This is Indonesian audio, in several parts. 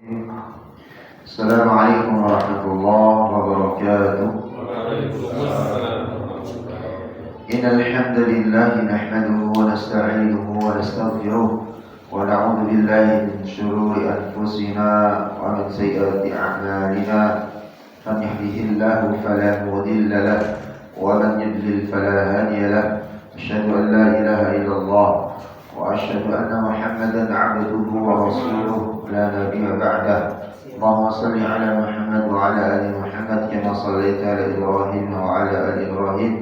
السلام عليكم ورحمة الله وبركاته. إن الحمد لله نحمده ونستعينه ونستغفره ونعوذ بالله من شرور أنفسنا ومن سيئات أعمالنا. من يهده الله فلا مضل له ومن يضلل فلا هادي له. أشهد أن لا إله إلا الله وأشهد أن محمدا عبده ورسوله لا نبي بعده. اللهم صل على محمد وعلى آل محمد كما صليت على إبراهيم وعلى آل إبراهيم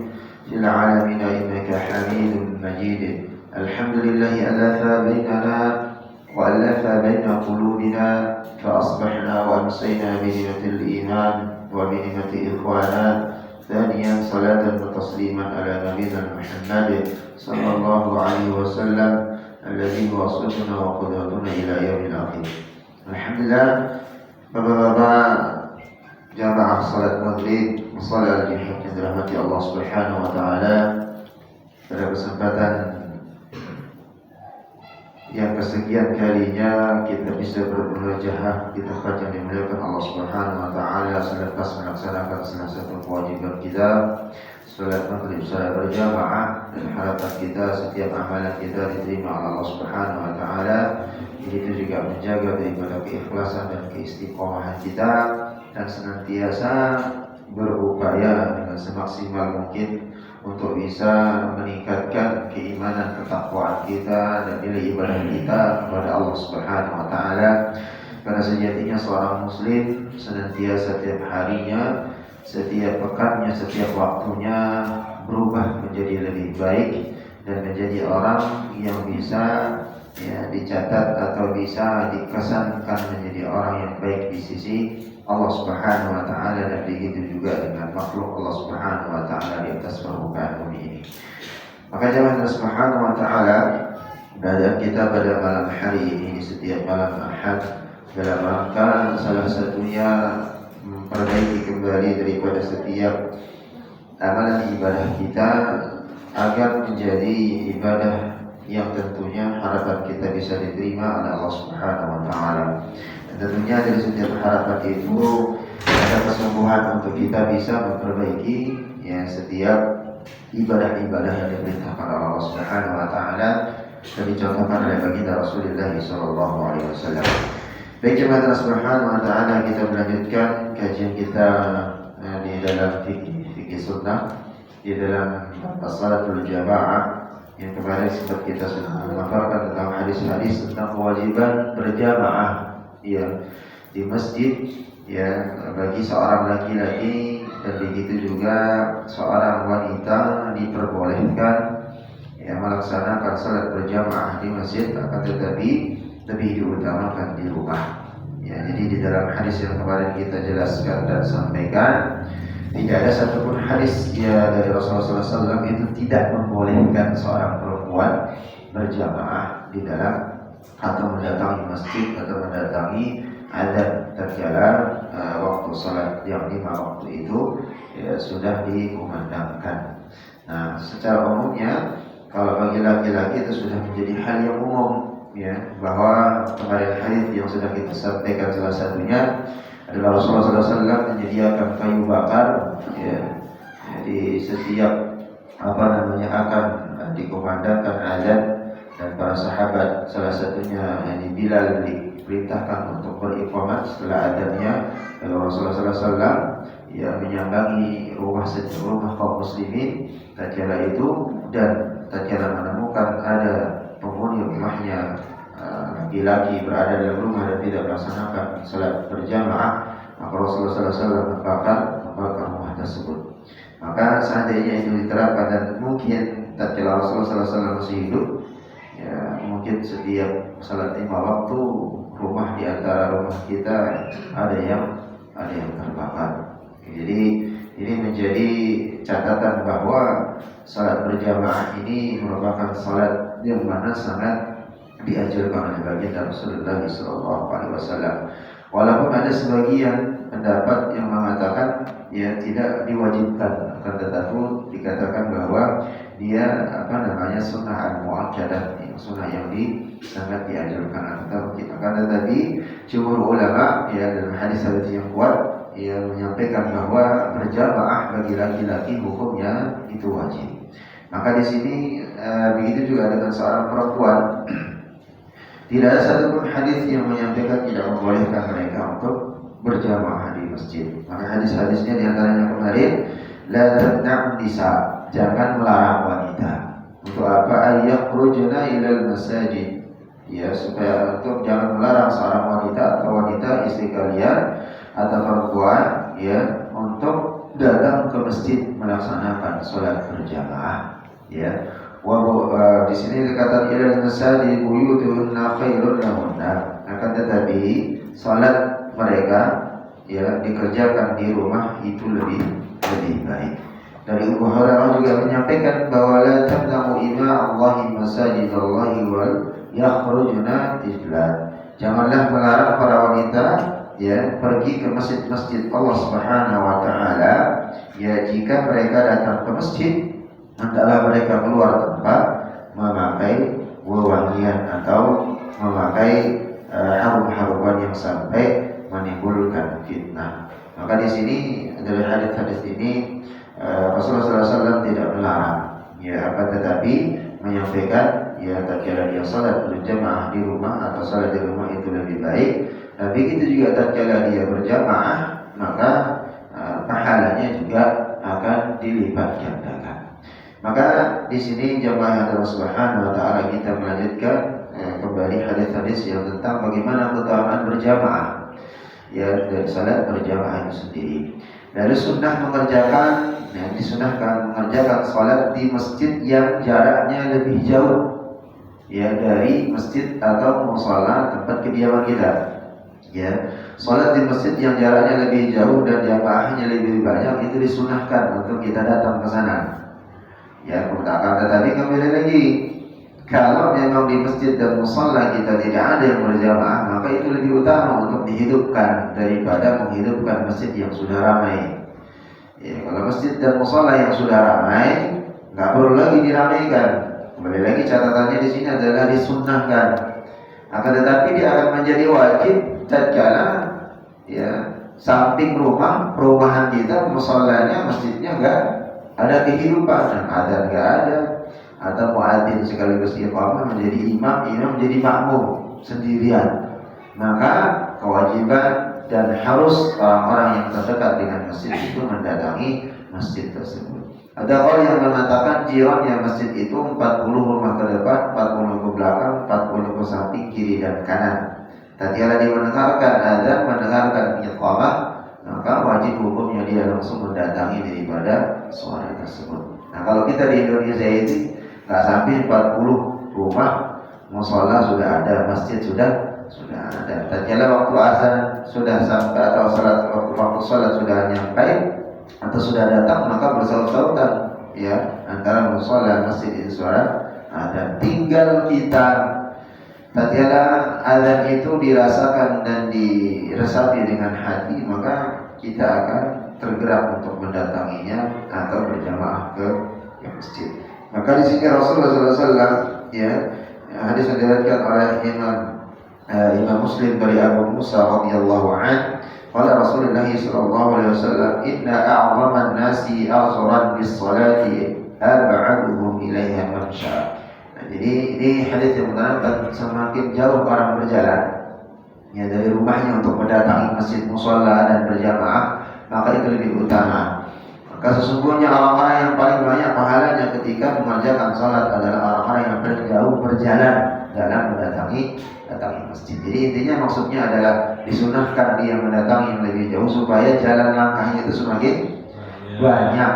في العالمين إنك حميد مجيد. الحمد لله ألف بيننا وألف بين قلوبنا فأصبحنا وأمسينا بنعمة الإيمان وبنعمة إخوانا. ثانيا صلاة وتسليما على نبينا محمد صلى الله عليه وسلم الذي هو أسوتنا وقدوتنا إلى يوم الآخر. Alhamdulillah, Bapak-bapak jamaah salat maghrib salat yang dirahmati Allah Subhanahu wa taala, pada kesempatan yang kesekian kalinya kita bisa bermunajah di tempat yang dimuliakan Allah Subhanahu wa taala selepas melaksanakan salah satu kewajiban kita, salat maghrib salat berjamaah, dan harapan kita setiap amalan kita diterima oleh Allah Subhanahu wa taala. Itu juga menjaga daripada keikhlasan dan keistiqomahan kita, dan senantiasa berupaya dengan semaksimal mungkin untuk bisa meningkatkan keimanan ketakwaan kita dan nilai ibadah kita kepada Allah Subhanahu wa taala. Karena sejatinya seorang muslim senantiasa setiap harinya, setiap pekannya, setiap waktunya berubah menjadi lebih baik dan menjadi orang yang bisa dicatat atau bisa dikesankan menjadi orang yang baik di sisi Allah Subhanahu wa taala, dan begitu juga dengan makhluk Allah Subhanahu wa taala di atas permukaan bumi ini. Maka jemaah Allah Subhanahu wa taala, keberadaan kita pada malam hari ini setiap malam Ahad dalam rangka salah satunya memperbaiki kembali daripada setiap amalan ibadah kita agar menjadi ibadah yang tentunya harapan kita bisa diterima oleh Allah Subhanahu wa taala. Dan tentunya dari setiap harapan itu ada kesungguhan untuk kita bisa memperbaiki setiap ibadah-ibadah yang diperintahkan oleh Allah Subhanahu wa taala dan dicontohkan oleh baginda Rasulullah sallallahu alaihi wasallam. Baik jemaah Allah Subhanahu wa taala, kita melanjutkan kajian kita di dalam fikih sunnah, di dalam salatul jamaah. Yang kemarin sempat kita sudah memaparkan tentang hadis-hadis tentang kewajiban berjamaah di masjid bagi seorang laki-laki, dan begitu juga seorang wanita diperbolehkan melaksanakan salat berjamaah di masjid, akan tetapi lebih diutamakan di rumah. Jadi di dalam hadis yang kemarin kita jelaskan dan sampaikan, tidak ada satupun hadis dari Rasulullah SAW itu tidak membolehkan seorang perempuan berjamaah di dalam atau mendatangi masjid atau mendatangi adzan tatkala waktu salat yang 5 waktu itu sudah dikumandangkan. Nah, secara umumnya kalau bagi laki-laki itu sudah menjadi hal yang umum, bahwa kemarin hadis yang sudah kita sampaikan salah satunya adalah Rasulullah SAW menyediakan kayu bakar di setiap akan dikumandangkan azan, dan para sahabat salah satunya Bilal diperintahkan untuk beriqamah setelah azannya. Lalu Rasulullah SAW menyambangi rumah kaum muslimin tatkala itu, dan tatkala menemukan ada penghuni rumahnya laki-laki berada dalam rumah dan tidak melaksanakan salat berjamaah, maka Rasulullah SAW membakar rumah tersebut. Maka seandainya itu diterapkan, dan mungkin tatkala Rasulullah SAW masih hidup, mungkin setiap salat 5 waktu rumah di antara rumah kita ada yang terbakar. Jadi ini menjadi catatan bahwa salat berjamaah ini merupakan salat yang mana sangat diajarkan oleh baginda Rasulullah sallallahu alaihi wasallam. Walaupun ada sebagian pendapat yang mengatakan tidak diwajibkan, akan tetapi dikatakan bahwa dia sunnah al-muakkadah, sunnah yang sangat dianjurkan atau kita. Tetapi jumhur ulama ya dalam hadis-hadis yang kuat yang menyampaikan bahwa berjamaah bagi laki-laki hukumnya itu wajib. Maka di sini begitu juga dengan seorang perempuan. Tidak ada satupun hadis yang menyampaikan tidak membolehkan mereka untuk berjamaah di masjid. Maka hadis-hadisnya diantaranya kemarin, la tamna'un nisa, jangan melarang wanita. Untuk apa? Ayakhrujna ilal masajid. Ya, supaya untuk jangan melarang seorang wanita atau wanita istri kalian atau perempuan ya untuk datang ke masjid melaksanakan sholat berjamaah. Ya, di sini dikatakan ilal masajid buyutuhunna khairun lahunna. Akan tetapi sholat mereka ya dikerjakan di rumah itu lebih baik. Dari Abu Hurairah juga menyampaikan bahwa la tamna'u ima Allahi masajidallahi wal yakhrujuna tiflan. Janganlah melarang para wanita ya pergi ke masjid-masjid Allah Subhanahu wa taala ya jika mereka datang ke masjid hendaklah mereka keluar tanpa memakai wewangian atau memakai harum-haruman yang sampai menimbulkan fitnah. Maka di sini dari hadis-hadis ini Rasulullah SAW tidak melarang, ya akan tetapi menyampaikan ya tatkala dia salat berjamaah di rumah atau salat di rumah itu lebih baik. Tapi begitu juga tatkala dia berjamaah maka pahalanya juga akan dilipat gandakan. Maka di sini jamaah Allah Subhanahu wa taala kita melanjutkan kembali hadis-hadis yang tentang bagaimana keutamaan berjamaah ya dari salat berjamaah itu sendiri. Dari sunnah mengerjakan disunahkan mengerjakan salat di masjid yang jaraknya lebih jauh ya dari masjid atau musala tempat kediaman kita. Ya, salat di masjid yang jaraknya lebih jauh dan jamaahnya lebih banyak itu disunahkan untuk kita datang ke sana. Ya, tetapi kembali lagi, kalau memang di masjid dan musalla kita tidak ada yang berjamaah, maka itu lebih utama untuk dihidupkan daripada menghidupkan masjid yang sudah ramai. Ya, kalau masjid dan musalla yang sudah ramai, nggak perlu lagi diramaikan. Kembali lagi catatannya di sini adalah disunnahkan. Akan tetapi dia akan menjadi wajib tatkala ya samping perumahan kita musallanya masjidnya nggak ada kehidupan dan adzan nggak ada. Atau muadzin sekaligus iqamah menjadi imam menjadi makmum sendirian, maka kewajiban dan harus orang-orang yang terdekat dengan masjid itu mendatangi masjid tersebut. Ada orang yang mengatakan jirannya masjid itu 40 rumah ke depan, 40 ke belakang, 40 ke samping, kiri dan kanan. Tatkala dia mendengarkan adzan, mendengarkan iqamah, maka wajib hukumnya dia langsung mendatangi daripada suara tersebut. Nah, kalau kita di Indonesia ini tak sampai 40 rumah mushola sudah ada, masjid sudah ada. Tatkala waktu azan sudah sampai atau waktu salat sudah nyampe atau sudah datang, maka bersaut-sautan ya antara mushola masjid itu suara ada. Tinggal kita tatkala azan itu dirasakan dan diresapi dengan hati, maka kita akan tergerak untuk mendatanginya atau berjamaah ke masjid. Maka di sini Rasulullah SAW ya hadis yang diriwayatkan oleh Imam Muslim dari Abu Musa radhiyallahu anhu, qala Rasulullah sallallahu alaihi wasallam, inna a'zaman nasi aghran bis salati ab'aduhum ilaiha mamsha. Jadi ini hadis yang menerangkan semakin jauh orang berjalan ya dari rumahnya untuk mendatangi masjid musalla dan berjamaah, maka itu lebih utama. Maka sesungguhnya orang-orang yang paling banyak pahalanya ketika mengerjakan salat adalah orang-orang yang jauh berjalan dalam mendatangi masjid. Jadi intinya maksudnya adalah disunahkan dia mendatangi yang lebih jauh supaya jalan langkahnya itu semakin banyak.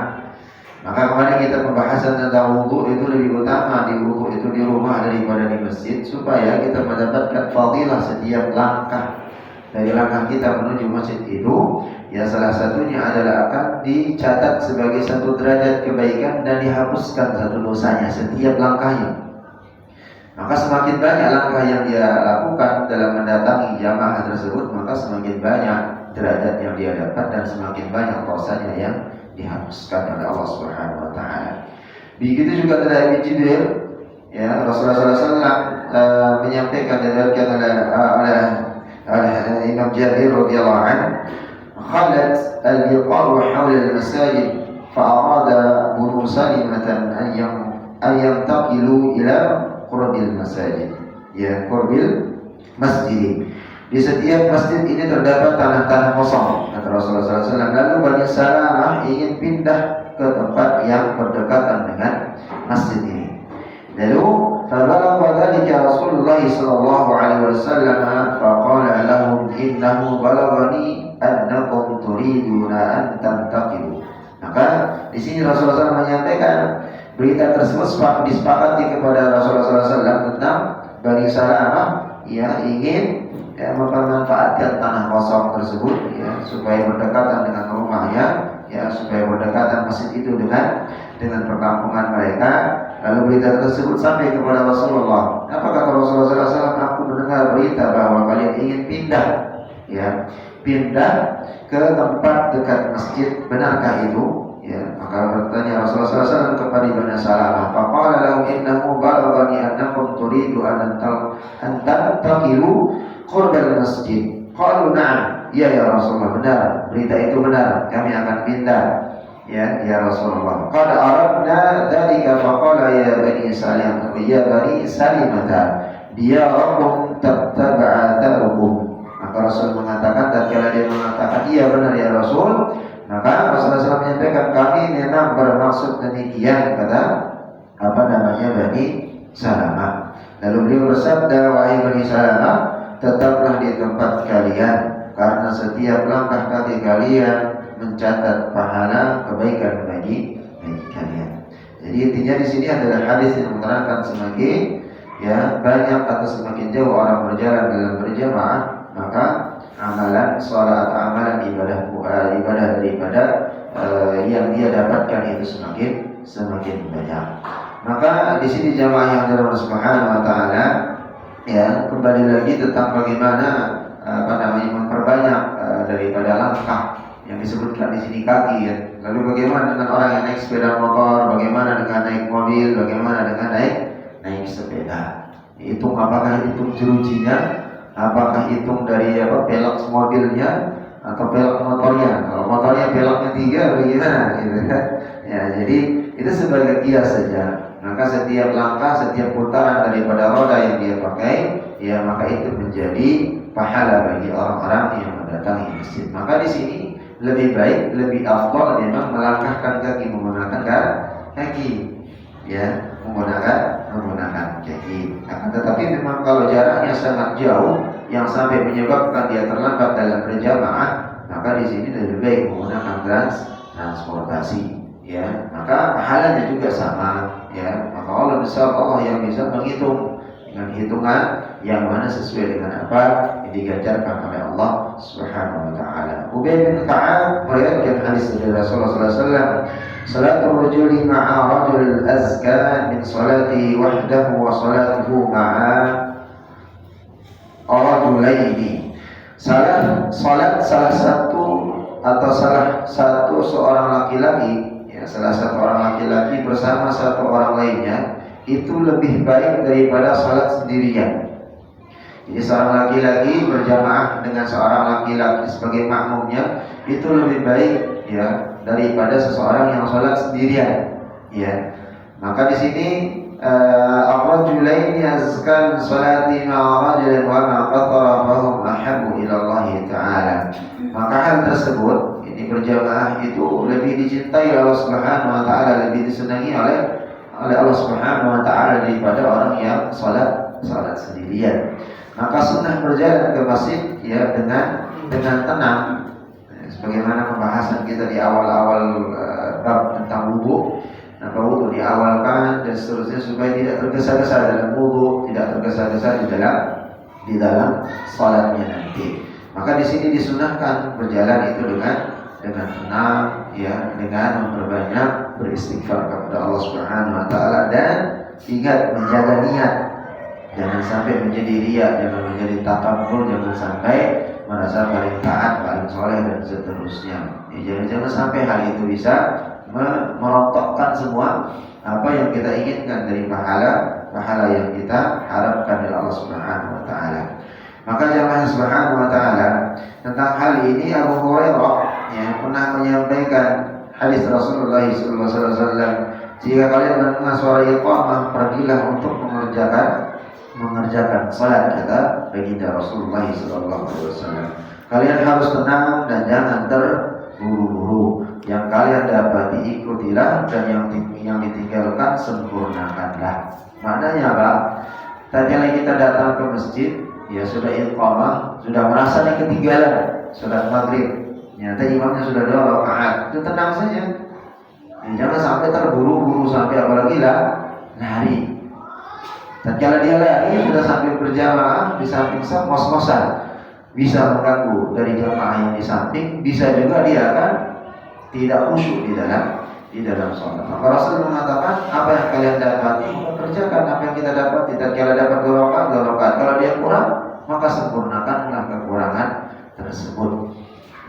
Maka kemarin kita pembahasan tentang wudu itu lebih utama di wudu itu di rumah daripada di masjid, supaya kita mendapatkan fadilah setiap langkah dari langkah kita menuju masjid itu. Ya salah satunya adalah akan dicatat sebagai satu derajat kebaikan dan dihapuskan satu dosanya setiap langkahnya. Maka semakin banyak langkah yang dia lakukan dalam mendatangi jamaah tersebut, maka semakin banyak derajat yang dia dapat dan semakin banyak dosanya yang dihapuskan oleh Allah Subhanahu wa taala. Begitu juga dari Jibril Ya, Rasulullah SAW menyampaikan diriwayatkan oleh Imam Jabir radhiyallahu anhu, khalat al-biqa'u hawla al-masajid fa'arada Banu Salimatan an yantaqilu ila qurbil masajid. Ya, qurbil masjid. Di setiap masjid ini terdapat tanah-tanah kosong, kata Rasulullah SAW. Lalu Bani Salamah ingin pindah ke tempat yang berdekatan dengan masjid ini. Lalu fabalagha dzalika Rasulullah sallallahu alaihi wasallam faqala lahum innahu balaghani annakum turiduna an tantaqilu. Maka di sini Rasulullah SAW menyampaikan berita tersebut disepakati kepada Rasulullah SAW tentang Bani Salamah ya ingin memanfaatkan tanah kosong tersebut ya supaya berdekatan dengan rumahnya ya supaya berdekatan masjid itu dengan perkampungan mereka. Lalu berita tersebut sampai kepada Rasulullah. Apa kata Rasulullah SAW? Aku mendengar berita bahwa kalian ingin pindah ya pindah ke tempat dekat masjid, benarkah itu? Ya, maka bertanya Rasulullah SAW kepada Bani Salamah, faqala lahum innahu balaghani annakum turidu an tantaqilu qurbal masjid. Qalu na'am, ya Rasulullah, benar, berita itu benar, kami akan pindah. Ya Rasulullah. Qad aradna dzalika faqala ya Bani Salim, ya Bani Salimata, diyarakum tattaba'atharukum. Maka Rasul mengatakan, tatkala dia mengatakan iya benar ya Rasul, maka Rasulullah SAW menyampaikan kami memang bermaksud demikian, kata Bani Salamah. Lalu beliau bersabda, wahai Bani Salamah, tetaplah di tempat kalian, karena setiap langkah kaki kalian mencatat pahala kebaikan bagi kalian. Jadi intinya di sini adalah hadis yang menerangkan semakin ya banyak atau semakin jauh orang berjalan dalam berjamaah, maka amalan salat, amalan ibadah daripada yang dia dapatkan itu semakin banyak. Maka di sini jamaah yang dirahmati Allah Subhanahu wa taala ya kembali lagi tentang bagaimana memperbanyak daripada langkah yang disebutkan di sini kaki ya. Lalu bagaimana dengan orang yang naik sepeda motor, bagaimana dengan naik mobil, bagaimana dengan naik sepeda. Hitung apakah hitung jerujinya, apakah hitung dari pelek mobilnya atau pelek motornya. Kalau motornya peleknya 3 bagaimana gitu kan. Ya, jadi itu sebagai kias saja. Maka setiap langkah, setiap putaran daripada roda yang dia pakai, ya maka itu menjadi pahala bagi orang-orang yang mendatangi masjid. Maka di sini lebih baik, lebih afdal memang melangkahkan kaki menggunakan kaki, ya menggunakan kaki. Akan tetapi memang kalau jaraknya sangat jauh yang sampai menyebabkan dia terlambat dalam berjamaah, maka di sini lebih baik menggunakan transportasi. Ya, maka pahalanya juga sama. Ya, maka Allah yang bisa menghitung dengan hitungan yang mana sesuai dengan apa yang digajarkan oleh Allah Subhanahu wa taala. Ubay bin Ka'ab meriwayatkan hadis dari Rasulullah sallallahu alaihi wasallam, salatul rajuli ma'a rajul azka min salatihi wahdahu wa salatuhu ma'a rajulaini. Salat salah satu atau salah satu seorang laki-laki, ya salah satu orang laki-laki bersama satu orang lainnya itu lebih baik daripada salat sendirian. Jadi seorang laki-laki berjamaah dengan seorang laki-laki sebagai makmumnya itu lebih baik ya daripada seseorang yang salat sendirian. Ya, maka di sini ar-rajulaini azkan salati ma'a rajulin wa ma qatara fahum ahabbu ila Allah taala. Maka hal tersebut ini berjamaah itu lebih dicintai oleh Allah Subhanahu wa taala, lebih disenangi oleh Allah Subhanahu wa taala daripada orang yang salat sendirian. Maka sunnah berjalan ke masjid ya dengan tenang, sebagaimana pembahasan kita di awal-awal bab tentang wudu. Maka wudu diawalkan dan seterusnya supaya tidak tergesa-gesa dalam wudu, tidak tergesa-gesa di dalam salatnya nanti. Maka di sini disunahkan berjalan itu dengan tenang ya, dengan memperbanyak beristighfar kepada Allah Subhanahu wa taala dan ingat menjaga niat. Jangan sampai menjadi riya, jangan menjadi takabbur, jangan sampai merasa paling taat, paling soleh dan seterusnya. Ya, jangan sampai hal itu bisa merontokkan semua apa yang kita inginkan dari pahala pahala yang kita harapkan dari Allah Subhanahu wa taala. Maka jamaah Subhanahu wa taala, tentang hal ini Abu Hurairah pernah menyampaikan hadis Rasulullah sallallahu alaihi wasallam, jika kalian mendengar suara iqamah, pergilah untuk mengerjakan salat, kata baginda Rasulullah sallallahu alaihi wasallam. Kalian harus tenang dan jangan terburu-buru. Yang kalian dapat diikutilah, dan yang ditinggalkan sempurnakanlah. Maknanya apa? Tadinya kita datang ke masjid, ya sudah iqamah, sudah merasa nih ketinggalan salat maghrib. Nyata imamnya sudah 2 rakaat, itu tenang saja. Jangan sampai terburu-buru, sampai apalagi lari. Tatkala dia lari sudah sampai berjamaah di samping saf, ngos-ngosan, bisa mengganggu dari jamaah yang di samping, bisa juga dia akan tidak khusyuk di dalam sholat. Maka Rasul mengatakan, apa yang kalian dapati, kerjakan apa yang kita dapat. Tatkala dapat 2 rakaat, kalau dia kurang, maka sempurnakanlah kekurangan tersebut.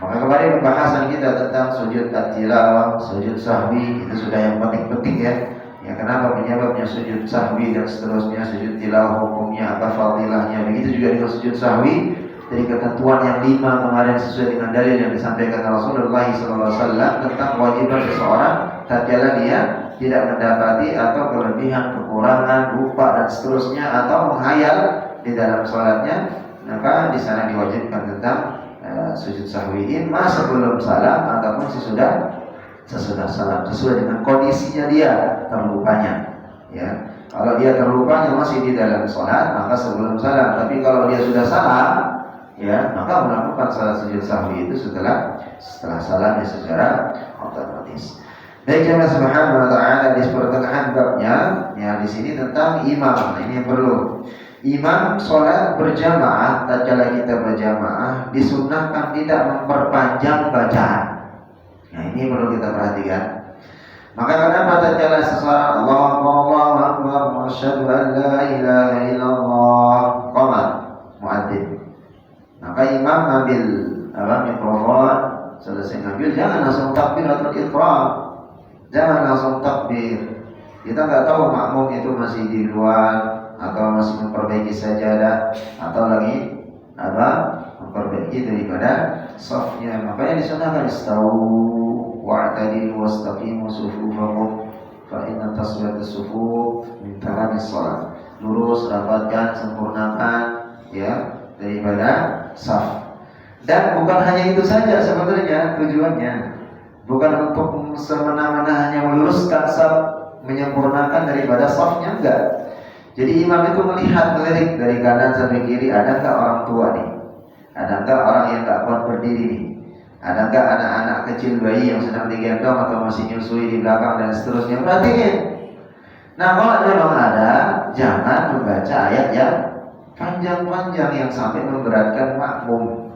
Maka kemarin pembahasan kita tentang sujud at-tilawah, sujud sahwi, itu sudah yang penting-penting ya. Ya, kenapa penyebabnya sujud sahwi dan seterusnya, sujud tilawah hukumnya apa, fadilahnya. Begitu juga dengan sujud sahwi, dari ketentuan yang 5 kemarin sesuai dengan dalil yang disampaikan Rasulullah SAW tentang kewajiban seseorang tatkala dia tidak mendapati atau kelebihan, kekurangan, lupa dan seterusnya, atau menghayal di dalam sholatnya, maka di sana diwajibkan tentang sujud sahwi, imma sebelum salam ataupun sesudah salam, sesuai dengan kondisinya dia terlupanya. Ya, kalau dia terlupanya masih di dalam sholat, maka sebelum salam. Tapi kalau dia sudah salam, ya, maka melakukan salat sujud sahwi itu setelah salamnya secara otomatis. Baik jemaah Subhanahu wa taala, di pertengahan babnya ya di sini tentang imam. Nah, ini yang perlu. Imam sholat berjamaah, tatkala kita berjamaah disunnahkan tidak memperpanjang bacaan. Nah, ini perlu kita perhatikan. Maka kenapa tatkala seseorang Allahu akbar, asyhadu an la ilaha illallah, qama muadzin, maka imam ngambil mikrofon, selesai ngambil jangan langsung takbir atau iqrar, jangan langsung takbir. Kita nggak tahu makmum itu masih di luar atau masih memperbaiki sajadah atau lagi memperbaiki daripada safnya. Makanya disunahkan istawu wa'tadilu wastaqimu sufufakum fa inna taswiyat as-sufuf min tamamis shalah. Lurus, rapatkan, sempurnakan ya daripada saf. Dan bukan hanya itu saja sebetulnya tujuannya, bukan untuk semena-mena hanya meluruskan saf, menyempurnakan daripada safnya, enggak. Jadi imam itu melirik dari kanan sampai kiri, ada enggak orang tua nih, ada enggak orang yang enggak kuat berdiri nih, ada enggak anak-anak kecil, bayi yang sedang digendong atau masih nyusui di belakang dan seterusnya. Perhatiin. Nah, kalau memang ada, jangan membaca ayat yang panjang-panjang yang sampai memberatkan makmum.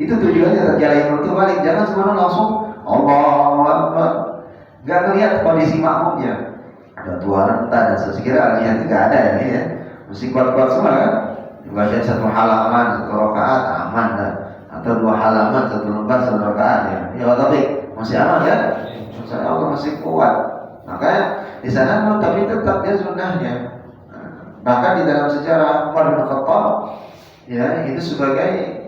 Itu tujuannya tatkala imam itu balik, jangan semua langsung Allahu Akbar, nggak ngelihat kondisi makmumnya, ada tua renta dan sekira lihat nggak ada ini ya, mesti kuat-kuat semua kan. Dibaca 1 halaman 1 rakaat aman dah, atau 2 halaman 1 lembar 1 rakaat ya tapi masih aman ya, insya Allah masih kuat. Makanya di sana tapi tetap dia sunnahnya. Bahkan di dalam sejarah Umar bin Khattab ya, itu sebagai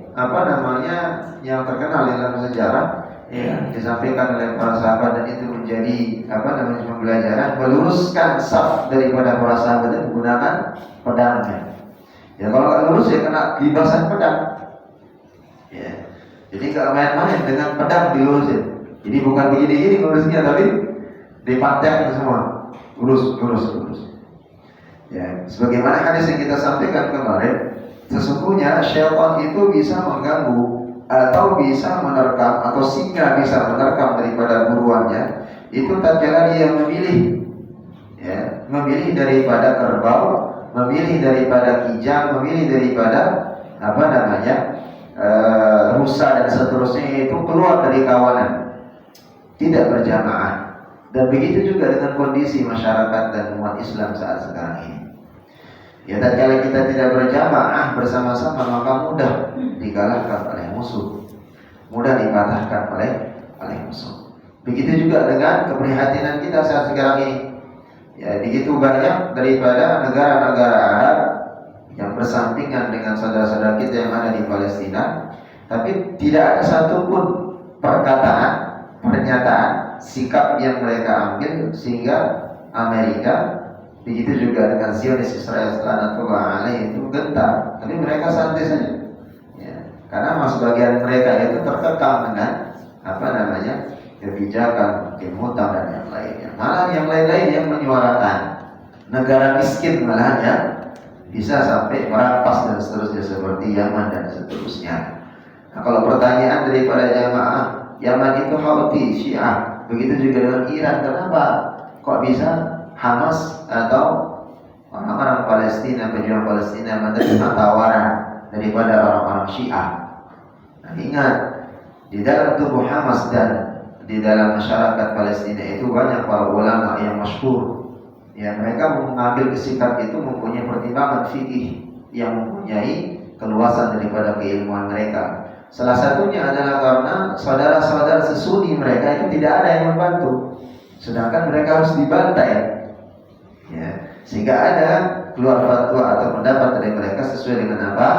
yang terkenal di dalam sejarah ya, disampaikan oleh para sahabat, dan itu menjadi pembelajaran, meluruskan saf daripada para sahabat itu menggunakan pedangnya. Ya kalau nggak lurus ya kena gibasan pedang. Ya, jadi kalau main-main dengan pedang dilurusin. Jadi bukan begini-gini lurusnya, tapi dipanteng semua, lurus. Ya, sebagaimana hadis yang kita sampaikan kemarin, sesungguhnya syaitan itu bisa mengganggu atau bisa menerkam, atau singa bisa menerkam daripada buruannya. Itu tatkala dia memilih daripada kerbau, memilih daripada kijang, memilih daripada rusa dan seterusnya, itu keluar dari kawanan, tidak berjamaah. Dan begitu juga dengan kondisi masyarakat dan umat Islam saat sekarang ini. Ya, tatkala kita tidak berjamaah bersama-sama, maka mudah dikalahkan oleh musuh, mudah dipatahkan oleh musuh. Begitu juga dengan keprihatinan kita saat sekarang ini. Ya, begitu banyak daripada negara-negara Arab yang bersampingan dengan saudara-saudara kita yang ada di Palestina, tapi tidak ada satupun perkataan, pernyataan, sikap yang mereka ambil sehingga Amerika, begitu juga dengan Zionis Israel laknatullah alaih itu gentar, tapi mereka santai saja. Ya, karena sebagian mereka itu terkekang dengan kebijakan hutang dan yang lainnya. Malah yang lain-lain yang menyuarakan negara miskin malah ya bisa sampai merampas dan seterusnya seperti Yaman dan seterusnya. Nah, kalau pertanyaan daripada jamaah, Yaman itu Houthi, Syiah, begitu juga dengan Iran, kenapa kok bisa Hamas atau orang-orang Palestina, pejuang Palestina menerima tawaran daripada orang-orang Syiah? Nah, ingat, di dalam tubuh Hamas dan di dalam masyarakat Palestina itu banyak para ulama yang masyhur. Ya, mereka mengambil sikap itu mempunyai pertimbangan fikih yang mempunyai keluasan daripada keilmuan mereka. Salah satunya adalah karena saudara-saudara sesuni mereka itu tidak ada yang membantu, sedangkan mereka harus dibantai. Ya, sehingga ada keluar fatwa atau pendapat dari mereka sesuai dengan apa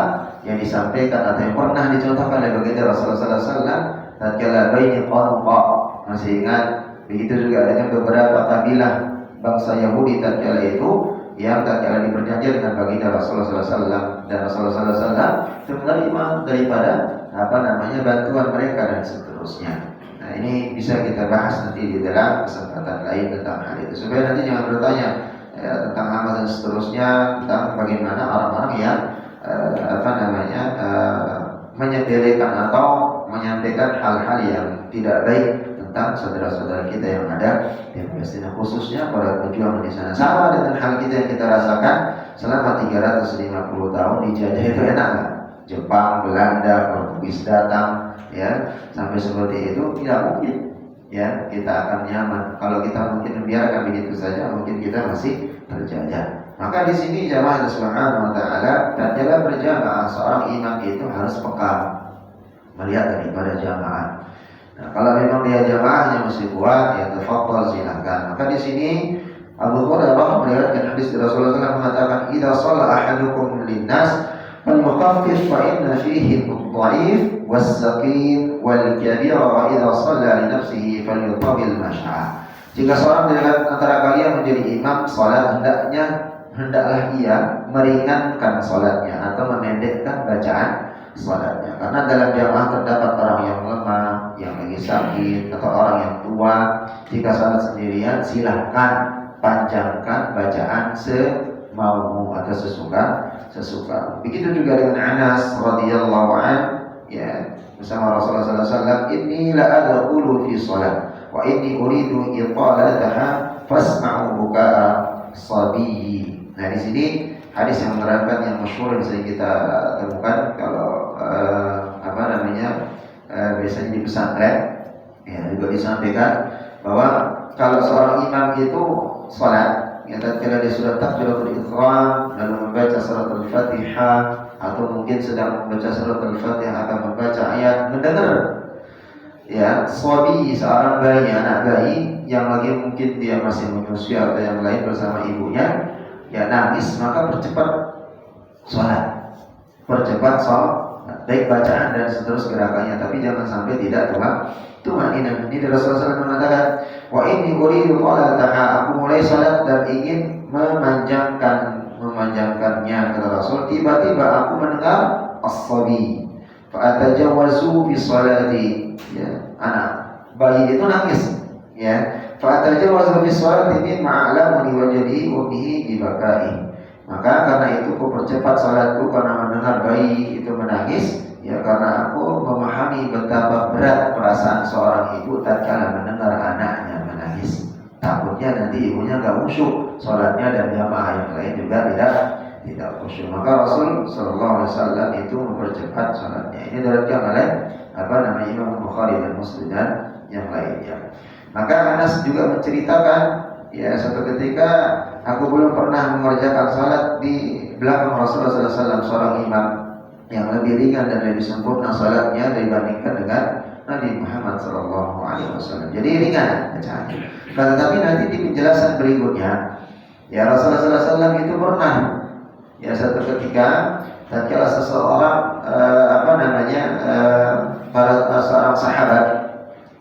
yang disampaikan atau yang pernah dicontohkan oleh baginda Rasulullah SAW. Tatkala baini qanqa, masih ingat? Begitu juga dengan beberapa kabilah bangsa Yahudi tatkala itu yang tatkala diperjanjian dengan baginda Rasulullah SAW, dan Rasulullah SAW itu menerima daripada bantuan mereka dan seterusnya. Nah, ini bisa kita bahas nanti di dalam kesempatan lain tentang hal itu, supaya nanti jangan bertanya tentang Hamas dan seterusnya, tentang bagaimana orang-orang yang menyepelekan atau menyampaikan hal-hal yang tidak baik tentang saudara-saudara kita yang ada di Palestina, khususnya para pejuang di sana. Sama dengan hal kita yang kita rasakan selama 350 tahun dijajah itu enak nggak? Jepang, Belanda, Portugis datang, ya, sampai seperti itu tidak mungkin. Ya, kita akan nyaman. Kalau kita mungkin membiarkan begitu saja, mungkin kita masih terjajah. Maka di sini jamaah subhanahu wa ta'ala, tatkala berjamaah seorang imam itu harus peka melihat daripada jamaah. Nah, kalau memang dia jamaahnya masih kuat, ya tafadhal, silakan. Maka di sini Abu Hurairah meriwayatkan hadis dari Rasulullah SAW mengatakan, "Idza shalla ahadukum lin-nas falyukhaffif fa inna fihi ad-dha'if was-saqim wal-kabir wa idza shalla li nafsihi falyutawil masya'a." Jika seorang dari antara kalian menjadi imam salat, hendaklah ia meringankan salatnya atau memendekkan bacaan salatnya, karena dalam jamaah terdapat orang yang lemah, yang lagi sakit, atau orang yang tua. Jika salat sendirian, silahkan panjangkan bacaan semaumu atau sesuka. Begitu juga dengan Anas radhiyallahu anhu, ya, bersama Rasulullah SAW, "Inni la adkhulu fi salat wa inni uridu iqalataha fasma'u buka'a sabiyyi." Nah, di sini hadis yang menerangkan yang masyhur yang sering kita temukan kalau biasanya di pesantren, ya, juga disampaikan bahwa kalau seorang imam itu sholat, ya, tatkala dia sudah takbiratul ihram lalu membaca suratul Fatihah, atau mungkin sedang membaca suratul Fatihah akan membaca ayat, mendengar ya sabi, seorang bayi, anak bayi yang lagi mungkin dia masih menyusui atau yang lain bersama ibunya, ya nangis, maka percepat sholat, baik bacaan dan seterus gerakannya, tapi jangan sampai tidak tumaninah. Ini Rasulullah SAW mengatakan, "Wa inni uridu qalataha," aku mulai sholat dan ingin memanjangkannya, kata Rasul. Tiba-tiba aku mendengar as-sabi fa atajawwazu fi sholati, ya, anak bayi itu nangis, ya, fa atajawwazu fi sholati min ma'lamuni wa jadi ummihi dibakai. Maka karena itu aku percepat salatku karena mendengar bayi itu menangis, ya, karena aku memahami betapa berat perasaan seorang ibu tatkala mendengar anaknya menangis. Takutnya nanti ibunya enggak khusyuk salatnya dan jamaah yang lain juga tidak khusyuk. Maka Rasul sallallahu alaihi wasallam itu mempercepat salatnya. Ini diriwayatkan oleh Imam Bukhari dan Muslim dan yang lainnya. Maka Anas juga menceritakan, ya, suatu ketika aku belum pernah mengerjakan salat di belakang Rasulullah SAW, seorang imam yang lebih ringan dan lebih sempurna salatnya dibandingkan dengan Nabi Muhammad SAW. Jadi ringan bacaannya. Tetapi nanti di penjelasan berikutnya Ya Rasulullah SAW itu pernah ya satu ketika tatkala seseorang para seorang sahabat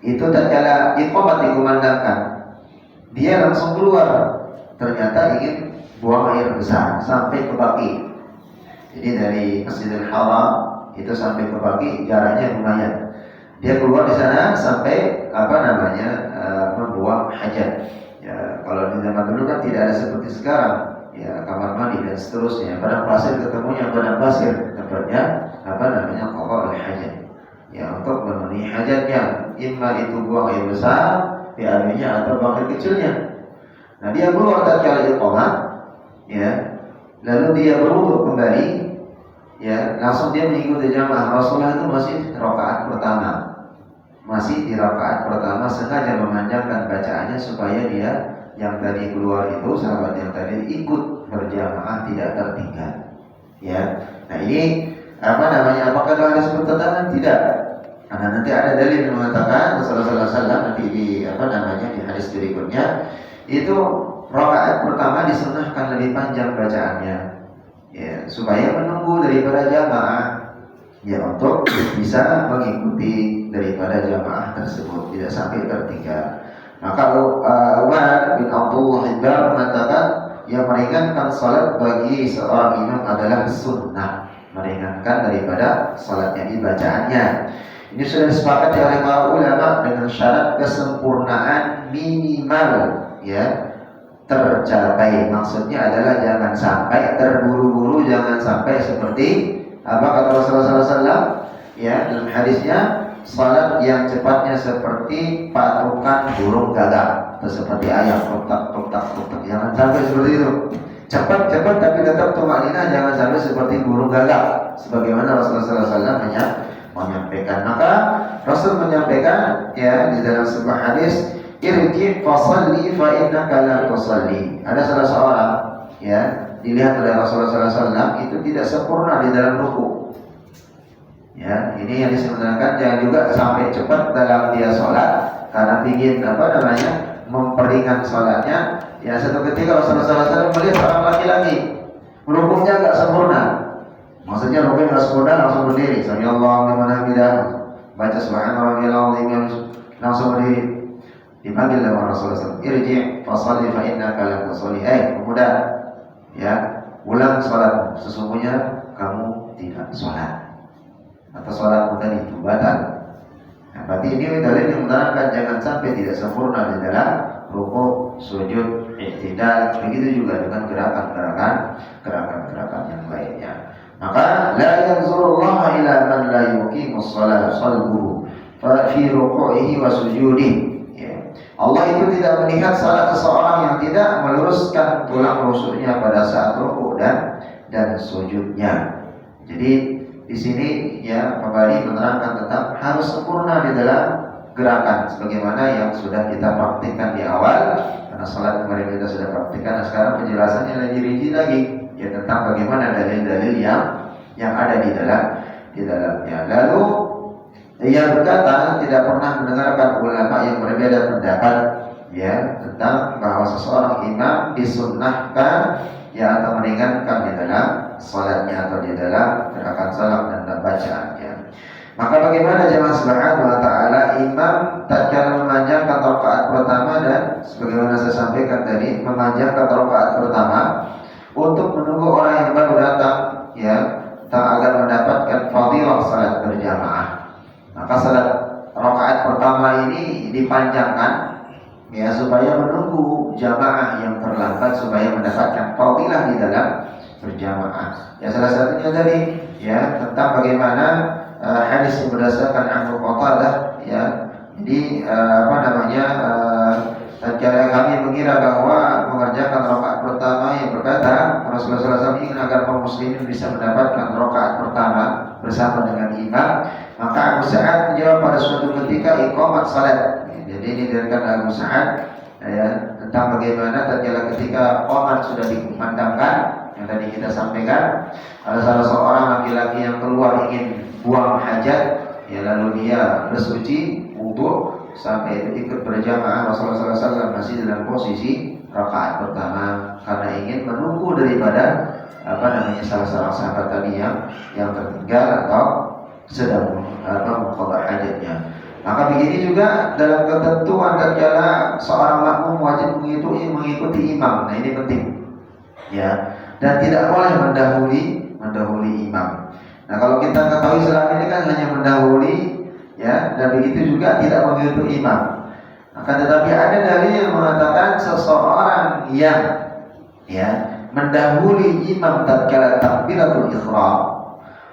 itu tatkala iqamat dikumandangkan, dia langsung keluar, ternyata ingin buang air besar sampai ke Baqi. Jadi dari Masjidil Haram itu sampai ke Baqi jaraknya lumayan. Dia keluar di sana sampai membuang hajat. Ya, kalau di zaman dulu kan tidak ada seperti sekarang, ya kamar mandi dan seterusnya. Padang pasir ketemunya padang pasir, tempatnya qada hajat. Ya, untuk memenuhi hajatnya, imma itu buang air besar, airnya atau buang air kecilnya. Nah, dia keluar tatkala iqamah, ya. Lalu dia berwudu kembali, ya, langsung dia mengikuti jamaah. Rasulullah itu masih rakaat pertama. Masih di rakaat pertama, sengaja memanjangkan bacaannya supaya dia yang tadi keluar itu, sahabat yang tadi ikut berjamaah tidak tertinggal. Ya. Nah, ini apakah ada bertentangan? Tidak. Karena nanti ada dalil yang mengatakan Rasulullah SAW nanti di hadis berikutnya itu rakaat pertama disunahkan lebih panjang bacaannya, ya, supaya menunggu daripada jamaah, ya, untuk bisa mengikuti daripada jamaah tersebut tidak sampai tertinggal. Maka Umar bin Abdullah mengatakan yang meringankan salat bagi seorang imam adalah sunnah, meringankan daripada salatnya di bacaannya. Ini sudah disepakati oleh para ulama dengan syarat kesempurnaan minimal, ya, tercapai. Maksudnya adalah jangan sampai terburu-buru, jangan sampai seperti apa kata Rasulullah SAW, ya, dalam hadisnya, salat yang cepatnya seperti patukan burung gagak atau seperti ayam tuk-tak. Jangan sampai seperti itu. Cepat tapi tetap tumanina, jangan sampai seperti burung gagak. Sebagaimana Rasulullah SAW menyampaikan. Maka Rasul menyampaikan, ya, di dalam sebuah hadis, irji fasalli fa innaka la tusalli. Ada salah seorang, ya, dilihat oleh Rasulullah SAW itu tidak sempurna di dalam ruku. Ya, ini yang disebenarkan jangan juga sampai cepat dalam dia sholat karena ingin memperingan sholatnya. Ya, satu ketika Rasulullah SAW melihat seorang laki-laki rukunya agak sempurna. Maksudnya rukun nggak sempurna, langsung berdiri. Samiallahu liman hamidah, baca subhanallahil azim, langsung berdiri. Dipanggil oleh Rasulullah SAW, irji' fasalli fa innaka lam tusalli. Pemuda, ya, ulang salat. Sesungguhnya kamu tidak salat. Atau salatmu tadi itu batal. Nah, berarti ini dalil yang menerangkan jangan sampai tidak sempurna di dalam rukuk, sujud, i'tidal. Begitu juga dengan gerakan-gerakan yang lainnya. Maka la yanzurullaha ila man la yuqimus shalah salbuhu fa fi ruku'ihi wa sujudihi. Ya. Allah itu tidak melihat salat seseorang yang tidak meluruskan tulang rusuknya pada saat rukuk dan sujudnya. Jadi di sini, ya, kembali menerangkan tentang harus sempurna di dalam gerakan sebagaimana yang sudah kita praktikkan di awal. Karena salat kemarin kita sudah praktikkan, nah sekarang penjelasannya lebih rinci lagi, ya, tentang bagaimana dalil-dalil yang ada di dalamnya. Lalu yang berkata tidak pernah mendengarkan ulama yang berbeda pendapat, ya, tentang bahwa seseorang imam disunnahkan, ya, atau meringankan di dalam salatnya atau di dalam gerakan salat dan bacaannya. Maka bagaimana jemaah subhanahu wa ta'ala, imam tatkala memanjangkan rakaat pertama dan sebagaimana saya sampaikan tadi, memanjangkan rakaat pertama untuk menunggu orang yang baru datang, ya, agar mendapatkan fadilah salat berjamaah. Maka salat rakaat pertama ini dipanjangkan, ya, supaya menunggu jamaah yang terlambat supaya mendapatkan fadilah di dalam berjamaah. Ya, salah satunya tadi, ya, tentang bagaimana hadis yang berdasarkan Abu Qatadah, ya. Jadi tatkala kami mengira bahwa mengerjakan rakaat pertama yang berkata Rasulullah SAW ingin agar kaum muslimin bisa mendapatkan rakaat pertama bersama dengan imam, maka Abu Sa'ad menjawab pada suatu ketika iqamat salat. Jadi ini diriwayatkan Abu Sa'ad, ya, tentang bagaimana tatkala ketika qomat sudah dikumandangkan yang tadi kita sampaikan, ada salah seorang laki-laki yang keluar ingin buang hajat, ya, lalu dia bersuci wudu sampai itu ikut berjamaah. Rasulullah SAW masih dalam posisi rakaat pertama karena ingin menunggu daripada salah seorang sahabat tadi yang tertinggal atau sedang mengqadha hajatnya. Maka begini juga dalam ketentuan tatkala seorang makmum wajib mengikuti imam. Nah, ini penting. Ya. Dan tidak boleh mendahului imam. Nah, kalau kita ketahui selama ini kan hanya mendahului, ya, dan begitu juga tidak mengikuti imam. Akan tetapi ada dalil yang mengatakan seseorang yang mendahului imam tatkala takbiratul ihram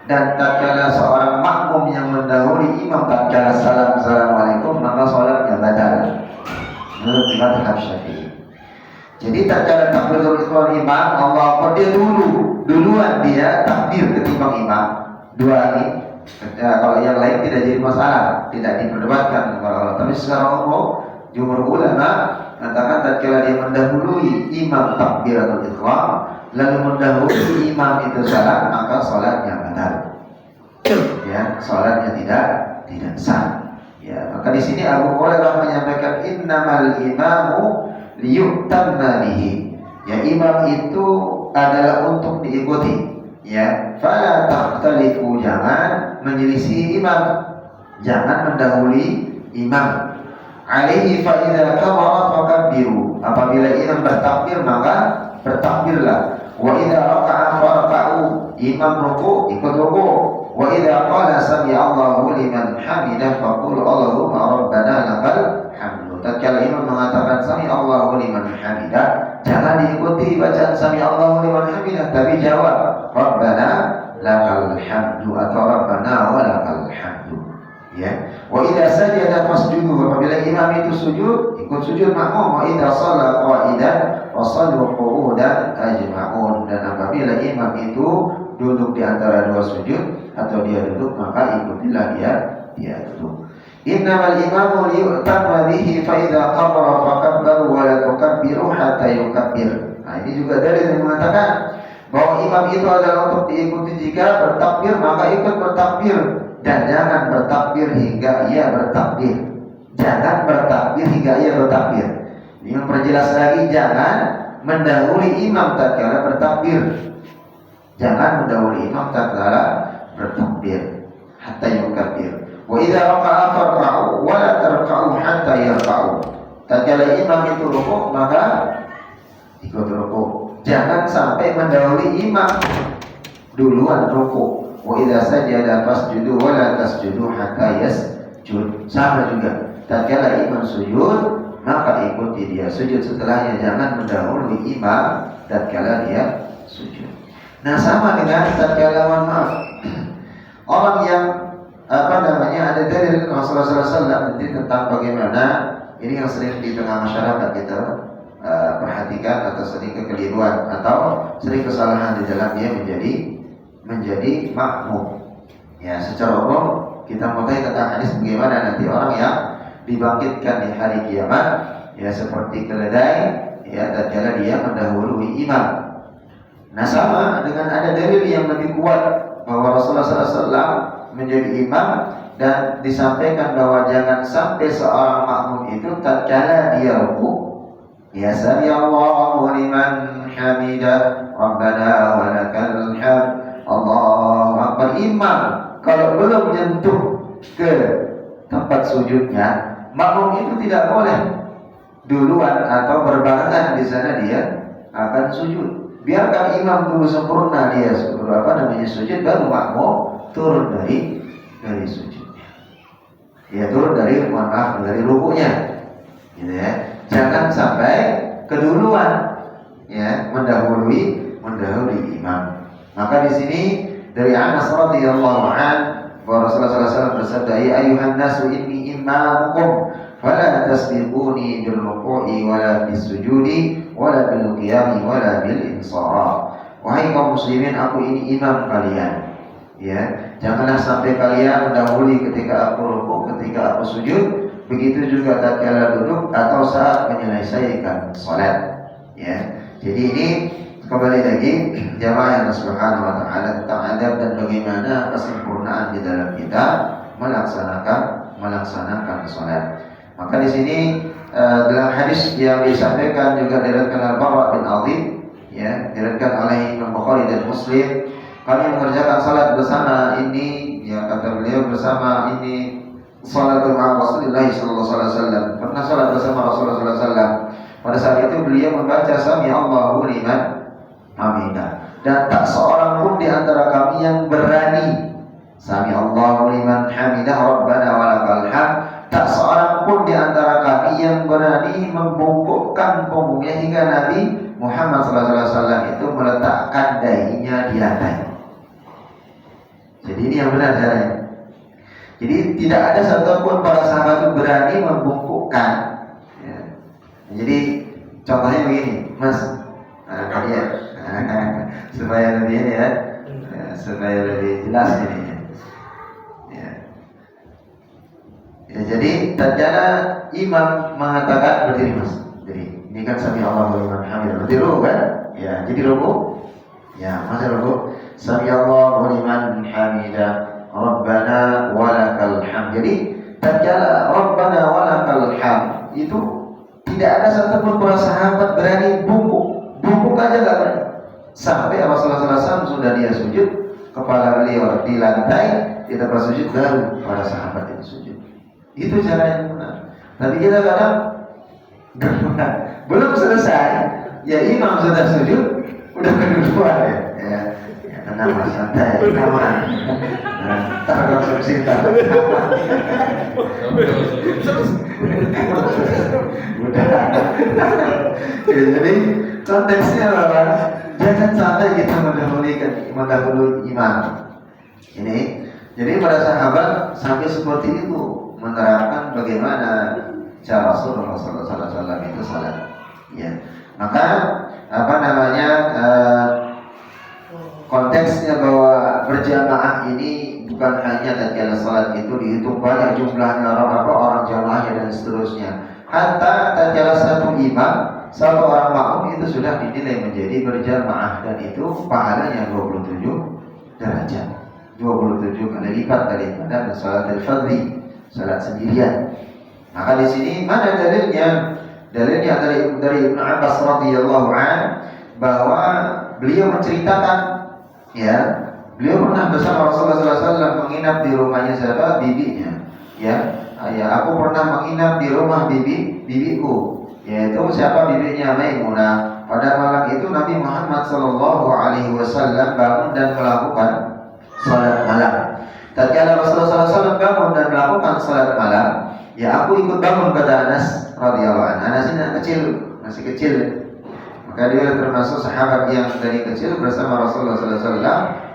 dan tatkala seorang makmum yang mendahului imam tatkala assalamualaikum, maka salatnya batal. Menurut mazhab Syafi'i. Jadi tatkala takbiratul ihram imam, Allahu Akbar, dia duluan dia takbir ketimbang imam. Dua ini. Kalau yang lain tidak jadi masalah, tidak diperdebatkan. Tapi secara umum jumhur ulama katakan tatkala dia mendahului imam takbiratul ihram lalu mendahului imam itu salat, maka salatnya batal. Ya, salatnya tidak sah. Ya, maka di sini Abu Hurairah menyampaikan innamal imamu liyutamma bihi. Ya, imam itu adalah untuk diikuti. Ya, fala takhtalifu, jangan menyelisih imam, jangan mendahului imam. Alaihi fa idza kabara fakabbiru, apabila imam bertakbir maka bertakbirlah. Wa idza raka'a farka'u, imam ruku ikut ruku. Wa idza qala sami'a Allahu liman hamidah faqul Allahumma rabbana lakal hamdu. Tatkala imam mengatakan sami'a Allahu liman hamidah, jangan diikuti bacaan sami'a Allahu liman hamidah, tapi jawab rabbana lakal hamdu atau rabbana wa lakal hamdu. Ya. Wa idza sajada fasjudu, apabila imam itu sujud, ikut sujud makmum. Wa idza shalla qa'idan wa sallu qu'udan ajma'un, dan apabila imam itu duduk di antara dua sujud atau dia duduk, maka ikutilah dia duduk. Innamal imamu liyu'tamma bihi fa idza qabara fakabbaru wa la tukabbiru hatta yukabbir. Nah, ini juga dalil yang mengatakan bahwa imam itu adalah untuk diikuti. Jika bertakbir maka ikut bertakbir, dan jangan bertakbir hingga ia bertakbir. Jangan bertakbir hingga ia bertakbir. Ini memperjelas lagi, jangan mendahului imam tatkala bertakbir. Jangan mendahului imam tatkala bertakbir hatta yukabbir. Wa idza raka'a farka'u wa la tarka'u hatta yarka'u. Tatkala imam itu rukuk maka ikut rukuk. Jangan sampai mendahului imam duluan rukuk. Wa idza sajada fasjudu wa la tasjudu hatta yasjud. Sama juga. Tatkala imam sujud, maka ikuti dia sujud setelahnya. Jangan mendahului imam tatkala dia sujud. Nah, sama dengan tatkala orang yang ada dalil Rasulullah SAW tentang bagaimana ini yang sering di tengah masyarakat kita perhatikan, atau sering kekeliruan atau sering kesalahan di dalam dia menjadi makmum. Ya, secara umum kita mau tanya tentang hadis bagaimana nanti orang yang dibangkitkan di hari kiamat, ya, seperti keledai, ya, tatkala dia mendahului imam. Nah, sama dengan ada dalil yang lebih kuat bahwa Rasulullah SAW menjadi imam, dan disampaikan bahwa jangan sampai seorang makmum itu tatkala dia rukuk, ya, sami Allahu liman hamidah rabbana wa lakal hamd Allahu akbar. Imam kalau belum menyentuh ke tempat sujudnya, makmum itu tidak boleh duluan atau berbarengan di sana dia akan sujud. Biarkan imam dulu sempurna dia sujud, baru makmum turun dari sujudnya. Ya, turun dari rukuknya. Gitu ya. Jangan sampai keduluan, ya, mendahului imam. Maka di sini dari Anas radhiyallahu an bahwa Rasulullah SAW bersabda, "Ya ayuhan nasu inni imamukum fala tasbiquni bil ruku'i wala bis sujudi wala bil qiyami wala bil insaraf." Wahai kaum muslimin, aku ini imam kalian. Ya, janganlah sampai kalian mendahului ketika aku rukuk, ketika aku sujud, begitu juga tatkala duduk atau saat menyelesaikan salat. Ya. Jadi ini kembali lagi jamaah yang subhanahu wa ta'ala tentang adab dan bagaimana kesempurnaan di dalam kita melaksanakan salat. Maka di sini dalam hadis yang disampaikan juga diriwayatkan Bara bin Azib, ya, diriwayatkan oleh Imam Bukhari dan Muslim, kami mengerjakan salat bersama ini, ya kata beliau, bersama ini salatul Rasulullah sallallahu alaihi wasallam. Pernah salat bersama Rasulullah sallallahu alaihi wasallam. Pada saat itu beliau membaca Sami Allahu liman hamidah, dan tak seorang pun di antara kami yang berani Sami Allahu liman hamidah Rabbana walakal hamd. Tak seorang pun di antara kami yang berani membungkukkan punggungnya hingga Nabi Muhammad SAW itu meletakkan dahinya di lantai. Jadi ini yang benar caranya. Jadi tidak ada satupun para sahabat itu berani membungkukkan. Ya. Jadi contohnya begini, Mas, ya, supaya lebih ini ya, supaya lebih jelas ini. Ya, jadi tatkala imam mengatakan berdiri, Mas. Jadi ini kan Sami Allahu liman hamidah. Berdiri dulu kan? Ya, jadi ruku. Ya, masa ruku. Sami Allahu liman hamidah. Rabbana walakal hamd. Jadi tatkala Rabbana walakal hamd itu tidak ada satupun para sahabat berani bungkuk aja enggak berani. Sampai Rasulullah SAW sudah dia sujud, kepala beliau di lantai, di tempat sujud, baru para sahabat itu sujud. Itu cara yang benar. Tapi kita kadang belum selesai, ya imam sudah sujud, udah kedua ya tenang mas, santai, aman. Tak konsumsi tak. Udah. Ya, jadi konteksnya adalah jangan sampai kita mendahului imam. Ini. Jadi para sahabat sampai seperti itu menerapkan bagaimana cara Rasulullah SAW itu salat. Ya, maka konteksnya bahwa berjamaah ini bukan hanya tatkala salat itu dihitung banyak jumlahnya orang jamaahnya dan seterusnya. Hatta tatkala satu imam, satu orang makmum itu sudah dinilai menjadi berjamaah, dan itu pahalanya 27 derajat. 27 kali lipat daripada salat al-fardhi, salat sendirian. Maka di sini mana dalilnya? Dalilnya dari Ibnu Abbas radhiyallahu an, bahwa beliau menceritakan, ya, beliau pernah bersama Rasulullah SAW menginap di rumahnya siapa? Bibinya. Ya, aku pernah menginap di rumah bibiku, yaitu siapa? Bibinya Maimunah. Pada malam itu Nabi Muhammad SAW bangun dan melakukan salat malam. Tatkala Rasulullah SAW bangun dan melakukan salat malam, ya aku ikut bangun, kata Anas radhiyallahu anhu. Anas ini masih kecil. Maka dia termasuk sahabat yang dari kecil bersama Rasulullah SAW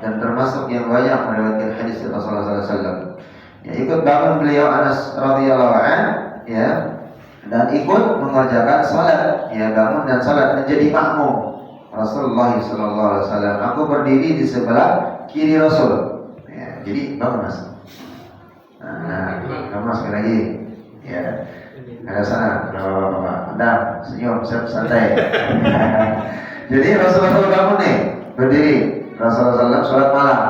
dan termasuk yang banyak meriwayatkan hadis dari Rasulullah SAW. Ya, ikut bangun beliau Anas radhiyallahu anhu, ya, dan ikut mengerjakan salat. Ya, bangun dan salat menjadi makmum Rasulullah SAW. Aku berdiri di sebelah kiri Rasul. Ya, jadi bangun Mas. Kamu sekali lagi. Ya, ada sana, bapak-bapak. Anda senyum, santai. Jadi Rasulullah SAW bangun nih, berdiri. Rasulullah SAW sholat malam.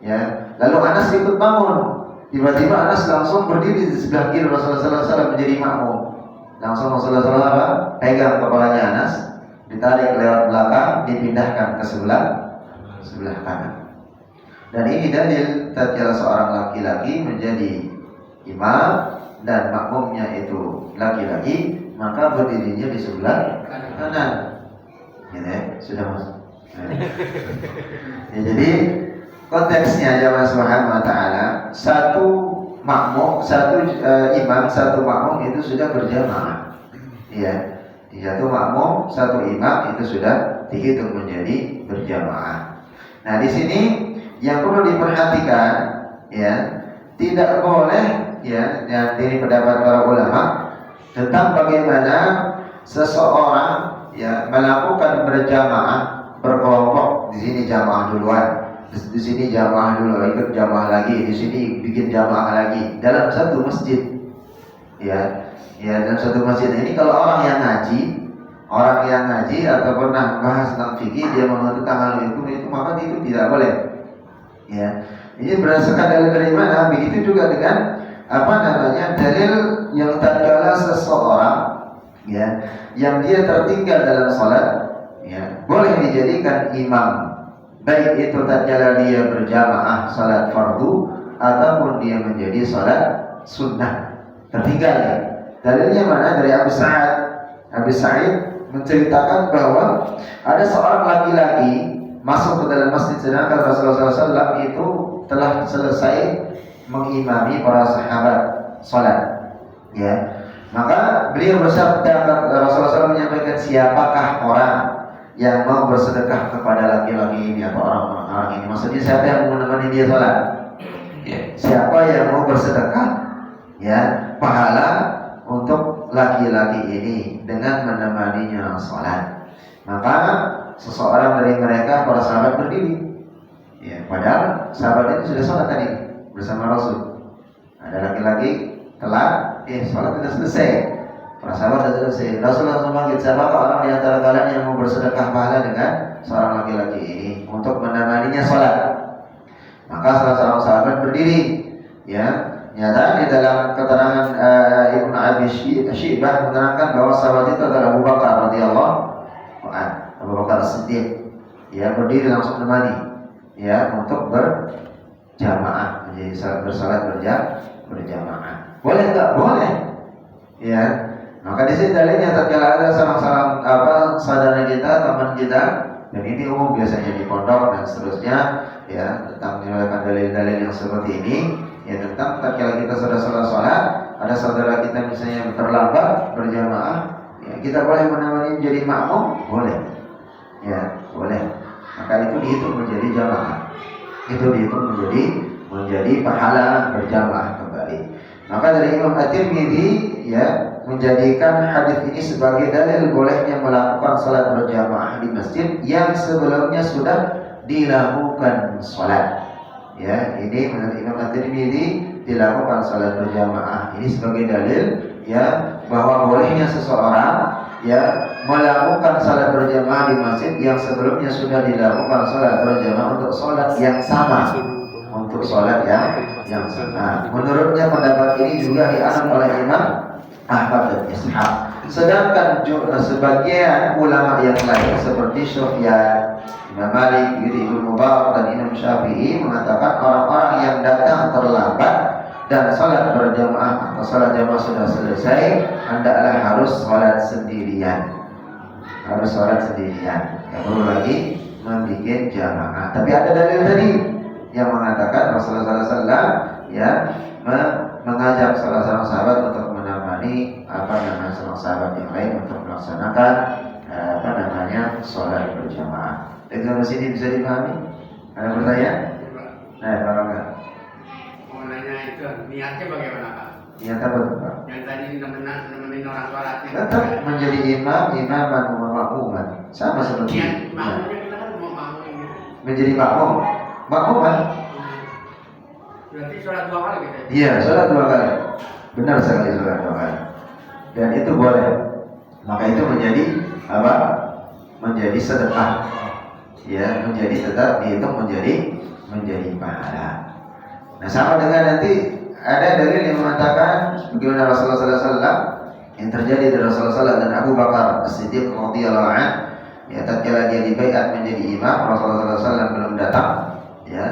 Ya, lalu Anas ikut bangun. Tiba-tiba Anas langsung berdiri di sebelah kiri Rasulullah SAW menjadi makmum. Langsung Rasulullah SAW pegang kepalanya Anas, ditarik lewat belakang, dipindahkan ke sebelah kanan. Dan ini dalil tatkala seorang laki-laki menjadi imam dan makmumnya itu laki-laki, maka berdirinya di sebelah kanan. Gitu ya, sudah Mas. Ya, jadi konteksnya jamaah subhanahu wa ta'ala, satu imam, satu makmum itu sudah berjamaah. Ya, satu makmum, satu imam itu sudah dihitung menjadi berjamaah. Nah, di sini yang perlu diperhatikan, ya, tidak boleh, ya, yang ini pendapat para ulama tentang bagaimana seseorang, ya, melakukan berjamaah, berkelompok. Di sini jamaah duluan, di sini jamaah dulu, ikut jamaah lagi, di sini bikin jamaah lagi dalam satu masjid. Ya, dalam satu masjid ini kalau orang yang ngaji atau pernah bahas tentang fikih, dia menentukan hal itu, maka itu tidak boleh. Ya, ini berdasarkan dalil dari mana? Begitu juga dengan dalil yang tatkala seseorang ya yang dia tertinggal dalam salat ya boleh dijadikan imam, baik itu tatkala dia berjamaah salat fardu ataupun dia menjadi salat sunnah tertinggal ya. Dalilnya mana? Dari Abu Sa'id. Abu Sa'id menceritakan bahwa ada seorang laki-laki masuk ke dalam masjid sedangkan Rasulullah SAW itu telah selesai mengimami para sahabat salat. Ya, maka beliau bersabda, Rasulullah SAW menyampaikan, siapakah orang yang mau bersedekah kepada laki-laki ini atau orang-orang ini? Maksudnya siapa yang mau menemani dia salat? Ya, siapa yang mau bersedekah? Ya, pahala untuk laki-laki ini dengan menemaninya salat. Maka seseorang dari mereka para sahabat berdiri. Ya, padahal sahabat itu sudah salat tadi bersama Rasul. Ada laki-laki telat, salat sudah selesai. Para sahabat sudah selesai. Rasulullah langsung panggil, siapakah orang di antara kalian yang mau bersedekah pahala dengan seorang laki-laki ini untuk menemaninya salat? Maka salah seorang sahabat berdiri. Ya, nyata di dalam keterangan Ibnu Abi Syaibah menerangkan bahwa sahabat itu adalah Abu Bakar radhiyallahu anhu. Abu Bakar As-Siddiq ya berdiri langsung menemani ya untuk berjamaah, menjadi bersalat berjamaah. Boleh enggak? Boleh. Ya. Maka di sini dalilnya tatkala ada salah-salah saudara kita, teman kita, dan ini umum biasanya di pondok dan seterusnya ya, tentang menyebutkan dalil-dalil yang seperti ini ya, tentang tatkala kita sudah salat, ada saudara kita misalnya yang terlambat berjamaah, ya kita boleh menemani menjadi makmum, boleh. Ya, boleh. Maka itu dihitung menjadi jamaah. Itu dihitung menjadi pahala berjamaah kembali. Maka dari Imam At-Tirmidzi ya menjadikan hadis ini sebagai dalil bolehnya melakukan salat berjamaah di masjid yang sebelumnya sudah dilakukan salat. Ya, ini menurut Imam At-Tirmidzi dilakukan salat berjamaah. Ini sebagai dalil ya bahwa bolehnya seseorang ya melakukan salat berjamaah di masjid yang sebelumnya sudah dilakukan salat berjamaah untuk salat yang sama, untuk salat yang sama. Menurutnya pendapat ini juga dianut oleh Imam Ahmad dan Ishaq. Sedangkan sebagian ulama yang lain seperti Sufyan, Imam Malik, Ibnu Mubarak dan Imam Syafi'i mengatakan orang-orang yang datang terlambat dan salat berjamaah atau salat jamaah sudah selesai, hendaklah harus salat sendirian. Harus salat sendirian. Tidak perlu lagi membuat jamaah. Tapi ada dalil tadi yang mengatakan Rasulullah SAW ya mengajak salah seorang sahabat untuk menemani salah sahabat yang lain untuk melaksanakan salat berjamaah. Dari sini bisa dipahami? Ada pertanyaan? Nah, kalau enggak? Mau nanya itu niatnya bagaimana Pak? Niat apa Pak? Yang tadi nemenin orang sholat. Tetap menjadi imaman makmuman. Sama seperti niat makmumnya kita kan mau makmum gitu. Menjadi makmuman. Berarti sholat 2 kali gitu ya? Iya, sholat 2 kali. Benar sekali, sholat 2 kali. Dan itu boleh. Maka itu menjadi apa? Menjadi sedekah. Ya, menjadi tetap dihitung menjadi pahala. Nah, sama dengan nanti ada dalil yang mengatakan bagaimana Rasulullah SAW yang terjadi dari Rasulullah SAW dan Abu Bakar As-Siddiq radhiyallahu anhu. Ya, tatkala dia dibaiat menjadi imam, Rasulullah SAW belum datang. Ya,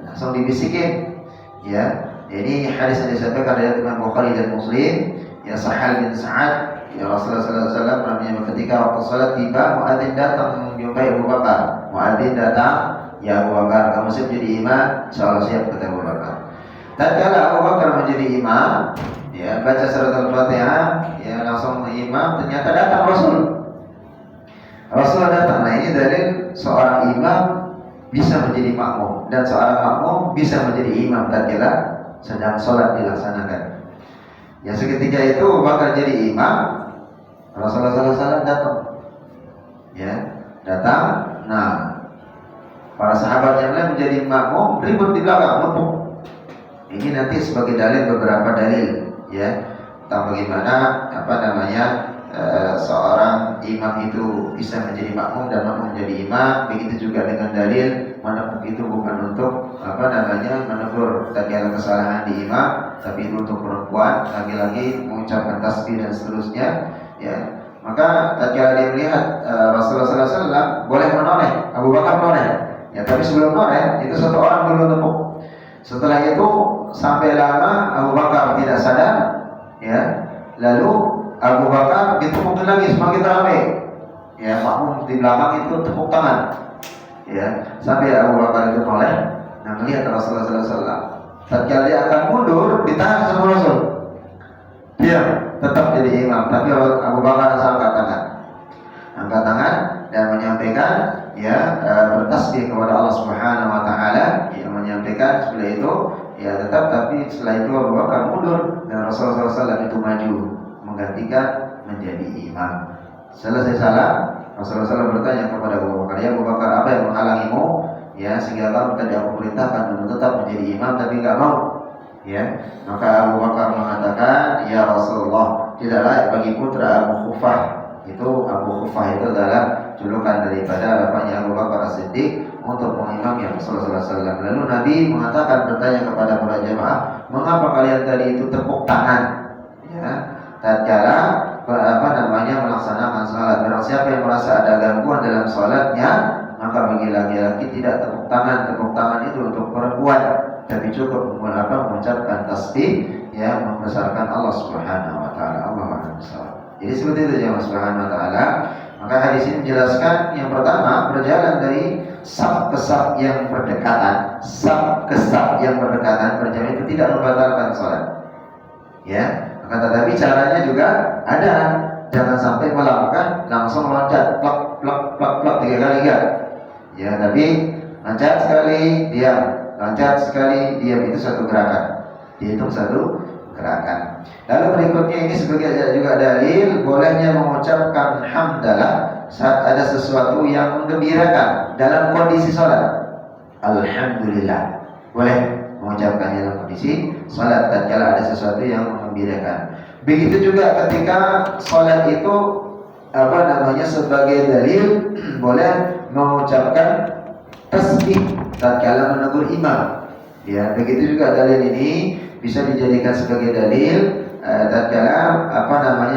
langsung dibisikin. Ya, ini hadis yang disampaikan dari Imam Bukhari dan Muslim. Ya, Sahal bin Sa'ad, ya Rasulullah SAW pernah menyebut ketika waktu salat tiba, muadzin datang menjumpai Abu Bakar. Muadzin datang, ya Abu Bakar, kamu siap jadi imam? Insyaallah siap, kata Abu Bakar. Tatkala Abu Bakar menjadi imam, ya baca surat Al-Fatihah, ya langsung imam, ternyata datang Rasul. Rasul datang. Nah, ini dalil seorang imam bisa menjadi makmum dan seorang makmum bisa menjadi imam tatkala sedang sholat dilaksanakan. Ya, seketika itu bakal jadi imam, Rasulullah SAW datang. Ya, datang. Nah, para sahabat yang lain menjadi makmum ribut di belakang, numpuk. Ini nanti sebagai dalil, beberapa dalil ya tentang bagaimana seorang imam itu bisa menjadi makmum dan makmum menjadi imam. Begitu juga dengan dalil menepuk itu bukan untuk menegur tatkala kesalahan di imam, tapi itu untuk perempuan, lagi-lagi mengucapkan tasbih dan seterusnya, ya. Maka tatkala dia melihat Rasulullah SAW boleh menoleh, Abu Bakar menoleh, ya. Tapi sebelum menoleh itu satu orang dulu tepuk. Setelah itu sampai lama Abu Bakar tidak sadar, ya. Lalu Abu Bakar ditepukin lagi semakin ramai, ya. Makmum di belakang itu tepuk tangan, ya. Sampai Abu Bakar itu menoleh, nah melihat Rasulullah SAW. Tatkala dia akan mundur, ditahan sama Rasul. Dia tetap jadi imam, tapi Abu Bakar angkat tangan dan menyampaikan, ya, bertasbih kepada Allah Subhanahu Wa Taala, yang menyampaikan seperti itu, ya tetap. Tapi setelah itu Abu Bakar mundur dan Rasulullah SAW itu maju menggantikan menjadi imam. Selesai salam, Rasulullah SAW bertanya kepada Abu Bakar, ya Abu Bakar, apa yang menghalangimu, ya, sehingga kamu tadi aku perintahkan untuk tetap menjadi imam tapi enggak mau, ya. Maka Abu Bakar mengatakan, ya Rasulullah, tidak layak bagi putra Abu Khufah. Itu Abu Khufah itu adalah julukan daripada bapaknya Abu Bakar As-Siddiq untuk mengimami Rasulullah SAW. Lalu Nabi mengatakan, bertanya kepada para jemaah, mengapa kalian tadi itu tepuk tangan, ya, tatkala melaksanakan salat. Barang siapa yang merasa ada gangguan dalam salatnya, maka bagi laki-laki tidak tepuk tangan. Tepuk tangan itu untuk perempuan, tapi cukup mengucapkan tasbih, ya, membesarkan Allah Subhanahu Wa Taala. Allah Akbar. Jadi seperti itu ya Allah Subhanahu Wa Taala. Maka hadis ini menjelaskan yang pertama, berjalan dari saf ke saf yang berdekatan. Saf ke saf yang berdekatan berjalan itu tidak membatalkan salat, ya. Maka tetapi caranya juga ada. Jangan sampai melangkah langsung loncat plak plak plak plak 3 kali, enggak, ya. Tapi loncat sekali diam, loncat sekali diam, itu satu gerakan, dihitung satu gerakan. Lalu berikutnya ini sebagai juga dalil bolehnya mengucapkan hamdalah saat ada sesuatu yang menggembirakan dalam kondisi sholat. Alhamdulillah, boleh mengucapkannya dalam kondisi sholat tatkala ada sesuatu yang menggembirakan. Begitu juga ketika sholat itu sebagai dalil boleh mengucapkan tasbih tatkala menegur imam, ya. Begitu juga dalil ini bisa dijadikan sebagai dalil tatkala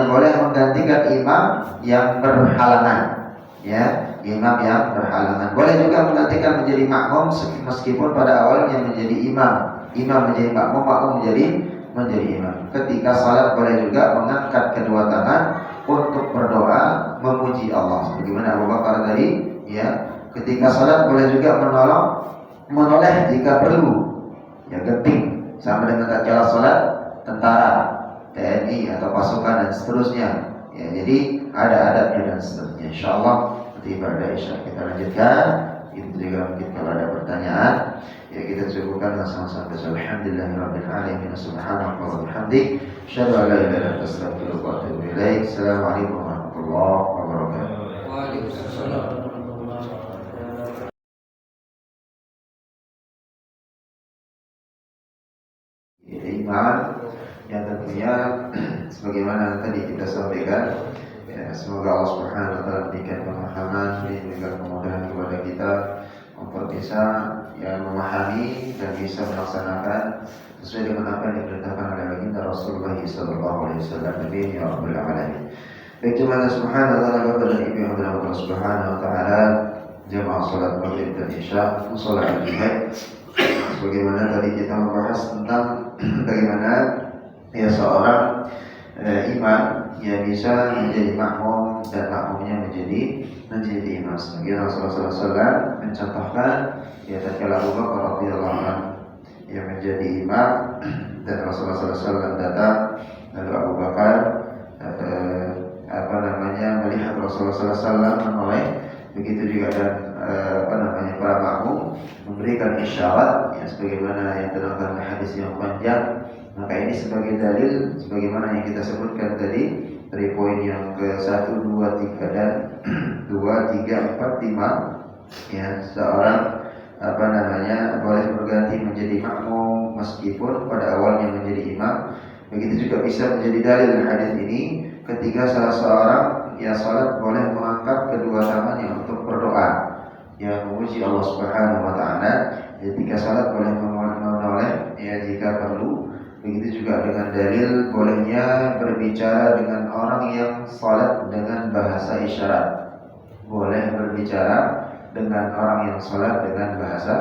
boleh menggantikan imam yang berhalangan, ya. Imam yang berhalangan boleh juga menggantikan menjadi makmum, meskipun pada awalnya menjadi imam menjadi makmum, makmum menjadi imam. Ketika salat boleh juga mengangkat kedua tangan untuk berdoa memuji Allah, sebagaimana Abu Bakar tadi, ya. Ketika salat boleh juga menoleh jika perlu, ya, genting, sama dengan tatkala salat tentara, TNI atau pasukan dan seterusnya, ya. Jadi ada adabnya dan seterusnya. Insyaallah nanti ibadah Isya kita lanjutkan. Itu juga mungkin kalau ada pertanyaan, ya, kita cukupkan dengan sama-sama. Alhamdulillahirabbil alamin, subhanallah wa bihamdik, asyhadu an la ilaha illa anta, astaghfiruka wa atubu ilaik. Assalamualaikum warahmatullahi wabarakatuh. Waalaikumsalam. Iman yang tentunya sebagaimana tadi kita sampaikan, ya, semoga Allah Subhanahu Wa Taala berikan pemahaman, berikan kemudahan kepada kita untuk bisa, ya, memahami dan bisa melaksanakan sesuai dengan apa yang diperintahkan oleh baginda Rasulullah SAW. Nabi ya Rabbul Alamin. Baik, terima kasih Subhanahu Wa Taala. Bapak dan Ibu yang dirahmati Allah Subhanahu Wa Taala, jemaah salat maghrib dan isya, salat Jumat. Sebagaimana tadi kita membahas tentang bagaimana, ya, seorang imam yang bisa menjadi makmum dan makmumnya menjadi imam. Sebagaimana Rasulullah SAW mencontohkan, ya, tatkala Abu Bakar radhiyallahu anhu yang menjadi imam dan Rasulullah SAW datang, lalu Abu Bakar melihat Rasulullah SAW menoleh, begitu juga dan para makmum memberikan isyarat, ya, sebagaimana yang terdapat hadis yang panjang. Maka ini sebagai dalil sebagaimana yang kita sebutkan tadi dari poin yang ke-1, 2, 3 dan 2, 3, 4, 5, ya, seorang boleh berganti menjadi makmum meskipun pada awalnya menjadi imam. Begitu juga bisa menjadi dalil hadis ini ketika salah seorang, ya, salat boleh mengangkat kedua tangannya untuk berdoa, ya, memuji Allah Subhanahu Wa Taala. Ketika salat boleh menoleh, ya, jika perlu, Begitu juga dengan dalil bolehnya berbicara dengan orang yang salat dengan bahasa isyarat. Boleh berbicara dengan orang yang salat dengan bahasa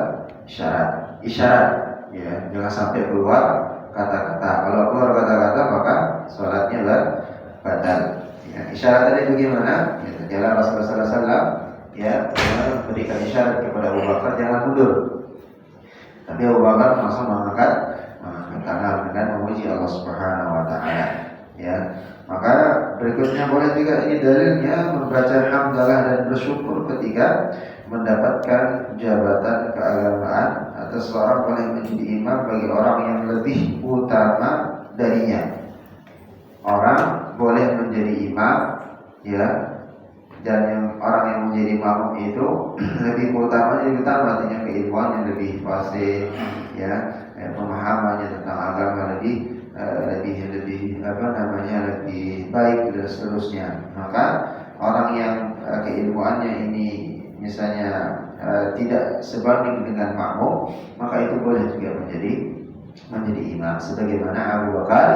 isyarat. Isyarat, ya, jangan sampai keluar kata-kata. Kalau keluar kata-kata maka salatnya batal. Ya, isyarat tadi bagaimana? Ya, jalan Rasulullah SAW, ya, berikan isyarat kepada Abu Bakar jangan mundur. Tapi Abu Bakar langsung mengangkat tangan dengan memuji Allah Subhanahu wa taala. Ya. Maka berikutnya boleh juga ini dalilnya membaca hamdalah dan bersyukur ketika mendapatkan jabatan keagamaan atau seorang boleh menjadi imam bagi orang yang lebih utama darinya. Orang boleh menjadi imam, ya, dan yang orang yang menjadi makmum itu lebih utama, artinya keilmuannya lebih fasih, ya, pemahamannya tentang agama lebih lebih baik dan seterusnya. Maka orang yang keilmuannya ini misalnya tidak sebanding dengan makmum, maka itu boleh juga menjadi imam. Sebagaimana Abu Bakar,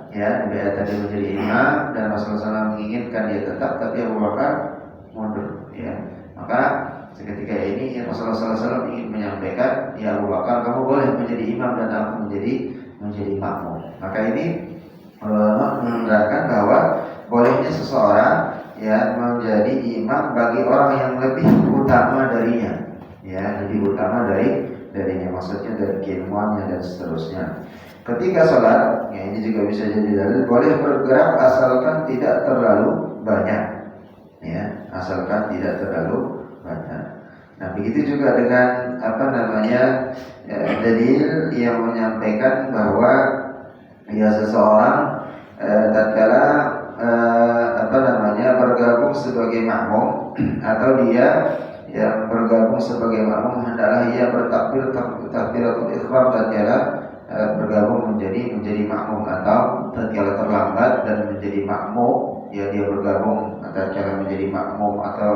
ya, dia tadi menjadi imam dan Rasulullah SAW menginginkan dia tetap, tapi Abu Bakar mundur, ya. Maka seketika ini Rasulullah SAW ingin menyampaikan, ya Abu Bakar, kamu boleh menjadi imam dan aku menjadi makmum. Maka ini menerangkan bahwa bolehnya seseorang, ya, menjadi imam bagi orang yang lebih utama darinya, ya, lebih utama darinya, maksudnya dari keilmuannya dan seterusnya. Ketika sholat, ya, ini juga bisa jadi dalil boleh bergerak asalkan tidak terlalu banyak, ya, asalkan tidak terlalu banyak. Nah, begitu juga dengan dalil yang menyampaikan bahwa ya seseorang tatkala bergabung sebagai makmum atau dia yang bergabung sebagai makmum hendaklah ia bertakbir takbiratul ihram tatkala bergabung menjadi makmum, atau tatkala terlambat dan menjadi makmum, ya, dia bergabung tatkala menjadi makmum atau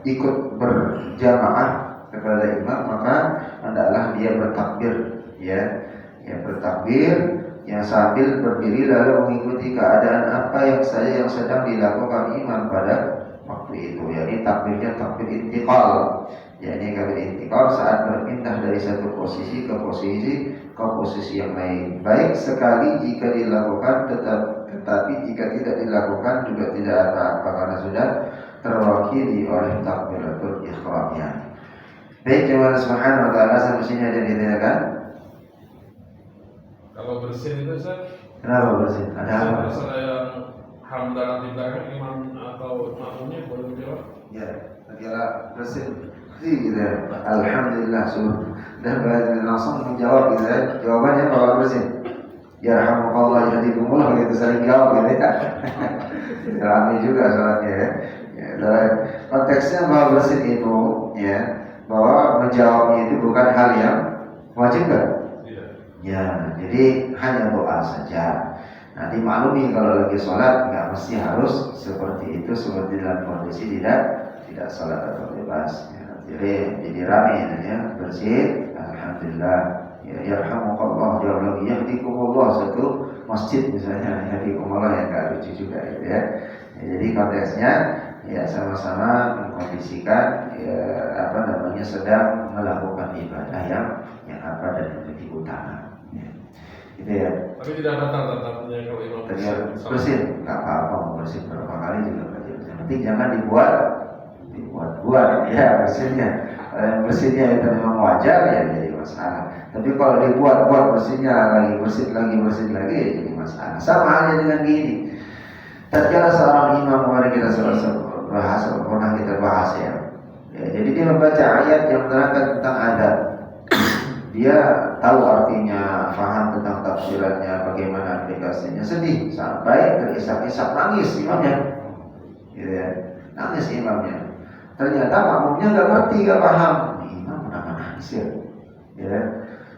ikut berjamaah kepada imam, maka hendaklah dia bertakbir, ya, bertakbir yang sambil berdiri lalu mengikuti keadaan apa yang sedang dilakukan imam pada waktu itu. Yani takbirnya takbir intiqal. Yani takbir intiqal saat berpindah dari satu posisi ke posisi yang lain. Baik sekali jika dilakukan, tetapi jika tidak dilakukan juga tidak apa-apa karena sudah terwakili oleh takbiratul ihramnya. Baik, jemaah subhanahu wa ta'ala, semestinya ada ditanyakan. Kalau bersin itu Ustaz, Kenapa bersin? Ada apa? Masalah yang hamdalah di belakang imam atau makmumnya boleh dijawab? Ya, kira bersin. Gitu ya. Alhamdulillah dan langsung menjawab gitu ya. Jawabannya kalau bersin. Ya rahmatullah yahdikumullah, begitu sering jawab gitu ya. Rame juga sholatnya, ya. Dalam konteksnya bahwa bersin itu, ya, bahwa menjawabnya itu bukan hal yang wajib kan? Ya, jadi hanya doa saja. Nah, dimaklumi kalau lagi sholat nggak mesti harus seperti itu, seperti dalam kondisi tidak sholat atau bebas. Ya, jadi rame ya, bersih. Alhamdulillah. Ya, yarhamukallah, jawab lagi yahdikumullah, satu masjid misalnya, yahdikumullah, yang nggak lucu juga gitu ya. Jadi konteksnya ya sama-sama mengkondisikan, ya, sedang melakukan ibadah yang apa dan yang lebih utama. Gitu ya. Tapi tidak batal tetapnya kalau imam bersin, nggak apa-apa mau bersin berapa kali juga berarti. Yang penting jangan dibuat ya bersinnya. Kalau yang bersinnya itu memang wajar, ya jadi masalah. Tapi kalau dibuat bersinnya lagi bersin lagi ya jadi masalah. Sama halnya dengan gini. Tatkala seorang imam, kemarin kita pernah kita bahas ya. Jadi dia membaca ayat yang menerangkan tentang adab. Dia tahu artinya, paham tentang tafsirannya, bagaimana aplikasinya, sedih sampai terisak-isak, nangis imamnya, gitu ya, nangis imamnya. Ternyata makmumnya nggak ngerti, nggak paham. Imam kenapa nangis ya?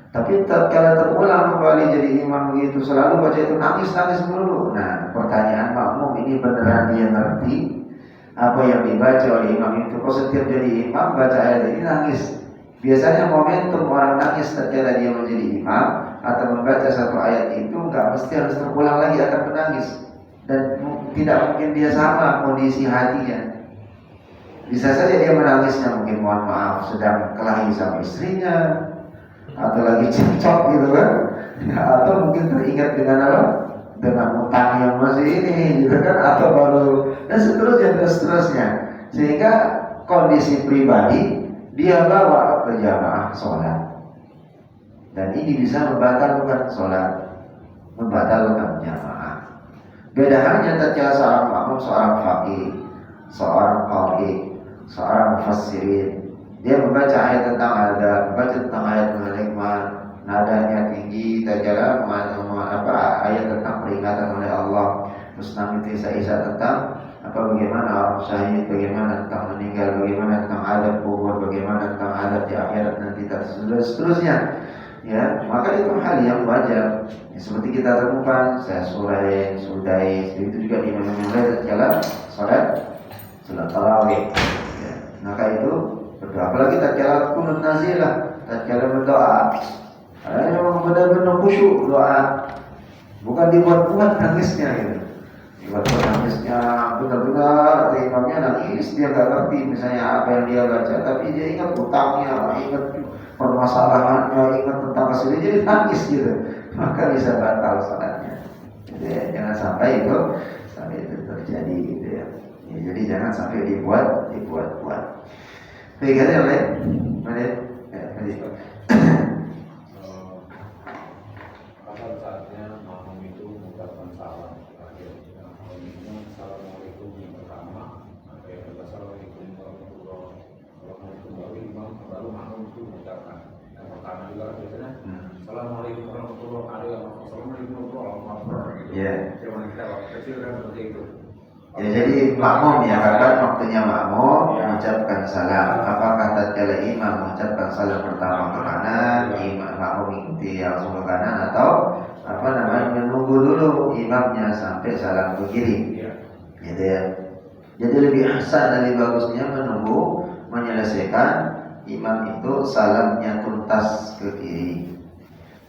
Tapi tatkala terulang kembali jadi imam begitu, selalu baca itu nangis dulu. Nah, pertanyaan makmum ini beneran dia ngerti apa yang dibaca oleh imam itu? Kok setiap jadi imam baca ayat ini nangis? Biasanya momentum orang nangis tatkala dia menjadi imam atau membaca satu ayat itu nggak mesti harus terulang lagi akan menangis, dan tidak mungkin dia sama kondisi hatinya. Bisa saja dia menangisnya mungkin mohon maaf sedang kelahi sama istrinya atau lagi cekcok gitu kan, atau mungkin teringat dengan apa, dengan utang yang masih ini gitu kan, atau baru dan seterusnya, sehingga kondisi pribadi dia bawa ke jamaah sholat, dan ini bisa membatalkan sholat, membatalkan jamaah. Beda halnya tatkala seorang makmum, seorang faqih, seorang qari, seorang mufassirin, dia membaca ayat tentang adab, membaca tentang ayat mengenai iman, nadanya tinggi, tatkala ayat tentang peringatan oleh Allah, terus nanti isa tentang bagaimana orang syahid, bagaimana tentang meninggal, bagaimana tentang adab kubur, bagaimana tentang adab di akhirat nanti, dan seterusnya. Ya, maka itu hal yang wajar. Ya, seperti kita temukan saya sudai, itu juga di mana-mana tatkala salat tarawih. Ya, maka itu berdoa, apalagi tatkala kunut nazilah, tatkala berdoa. Memang benar-benar khusyuk doa, bukan dibuat-buat nangisnya gitu. Dibuat-buat nangisnya benar-benar, atau imamnya nangis, dia nggak ngerti misalnya apa yang dia baca, tapi dia ingat utangnya, ingat permasalahannya, ingat tentang kesedihan, jadi nangis gitu, maka bisa batal salatnya. Jadi jangan sampai itu terjadi gitu ya. Jadi jangan sampai dibuat. Baik, ada yang lain? Kapan saatnya makmum itu mengucapkan salam terakhir? Assalamualaikum yang pertama, Assalamualaikum warahmatullahi wabarakatuh, baru makmum itu mengucapkan. Yang pertama juga biasanya Assalamualaikum warahmatullahi wabarakatuh, Assalamualaikum warahmatullahi wabarakatuh. Ya. Zaman kita waktu kecil kan seperti itu. Ya, jadi makmum ya, kapan waktunya makmum mengucapkan salam. Apakah tatkala imam mengucapkan salam pertama ke kanan, imam makmum ikuti langsung ke kanan, atau menunggu dulu imamnya sampai salam ke kiri, gitu ya. Jadi lebih ahsan, lebih bagusnya menunggu menyelesaikan imam itu salamnya tuntas ke kiri.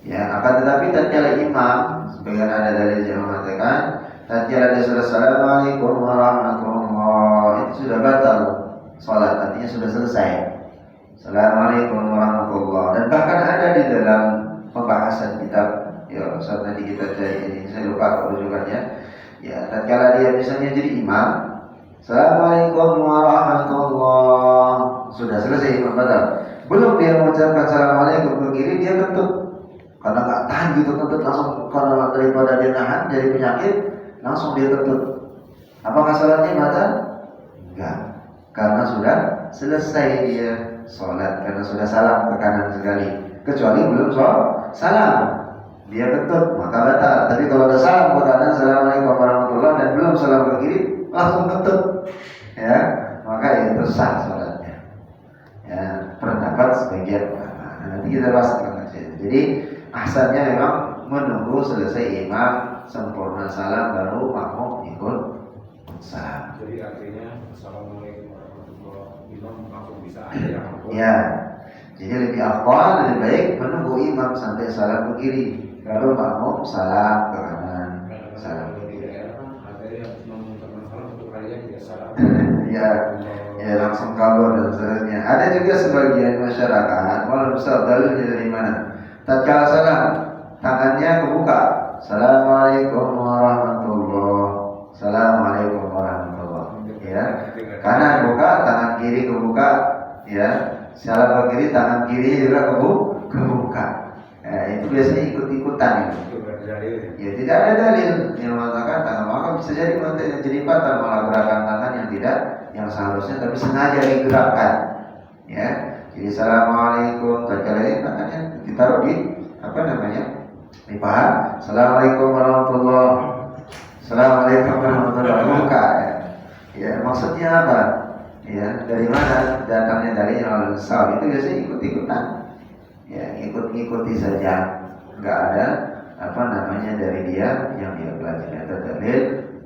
Ya, akan tetapi tatkala imam, sebagian ada dalil yang mengatakan tatkala dia sudah Assalamualaikum warahmatullahi, itu sudah batal salat, artinya sudah selesai. Assalamualaikum warahmatullahi. Dan bahkan ada di dalam pembahasan kitab, ya saat tadi kita cari ini, saya lupa rujukannya. Ya, tatkala dia misalnya jadi imam, Assalamualaikum warahmatullahi, sudah selesai imam batal. Belum dia mengucapkan Assalamualaikum ke kiri, dia kentut. Karena nggak tahan gitu, kentut langsung, karena daripada dia nahan dari penyakit, langsung dia kentut. Apakah salatnya batal? Enggak, karena sudah selesai dia sholat, karena sudah salam ke kanan sekali. Kecuali belum salam, dia kentut, maka batal. Tapi kalau ada salam ke kanan, Assalamualaikum warahmatullahi, dan belum salam ke kiri, langsung kentut, ya, maka itu sah sholatnya. Ya, pendapat sebagian ulama. Nanti kita bahas tentang itu. Jadi ahsannya memang menunggu selesai imam sempurna salam, baru makmum ikut salam. Jadi artinya Assalamualaikum warahmatullahi wabarakatuh, imam langsung bisa aja ya. Jadi lebih afdal, lebih baik menunggu imam sampai salam ke kiri, baru makmum salam ke kanan. Salam ke kiri. Ada yang mengucapkan salam untuk kalian tidak salam. Ya langsung kabur dan seterusnya. Ada juga sebagian masyarakat, walau besar dalilnya dari mana? Tatkala salam, tangannya kebuka. Assalamualaikum warahmatullahi. Assalamualaikum warahmatullahi. Ya, kanan buka, tangan kiri kebuka. Ya, salam ke kiri, tangan kiri juga kebuka. Itu biasanya ikut-ikutan. Ya, tidak ada dalil yang mengatakan tangan, maka bisa jadi batal malah gerakan tangan yang tidak, yang seharusnya tapi sengaja digerakkan. Ya, jadi Assalamualaikum, tatkala tangannya ditaruh di di paha. Assalamualaikum warahmatullahi. Assalamualaikum warahmatullahi wabarakatuh. Ya, maksudnya apa? Ya, dari mana datangnya dari yang besar itu biasanya ikut-ikutan. Ya, ikut-ikuti saja. Enggak ada dari dia yang dia pelajari atau dalil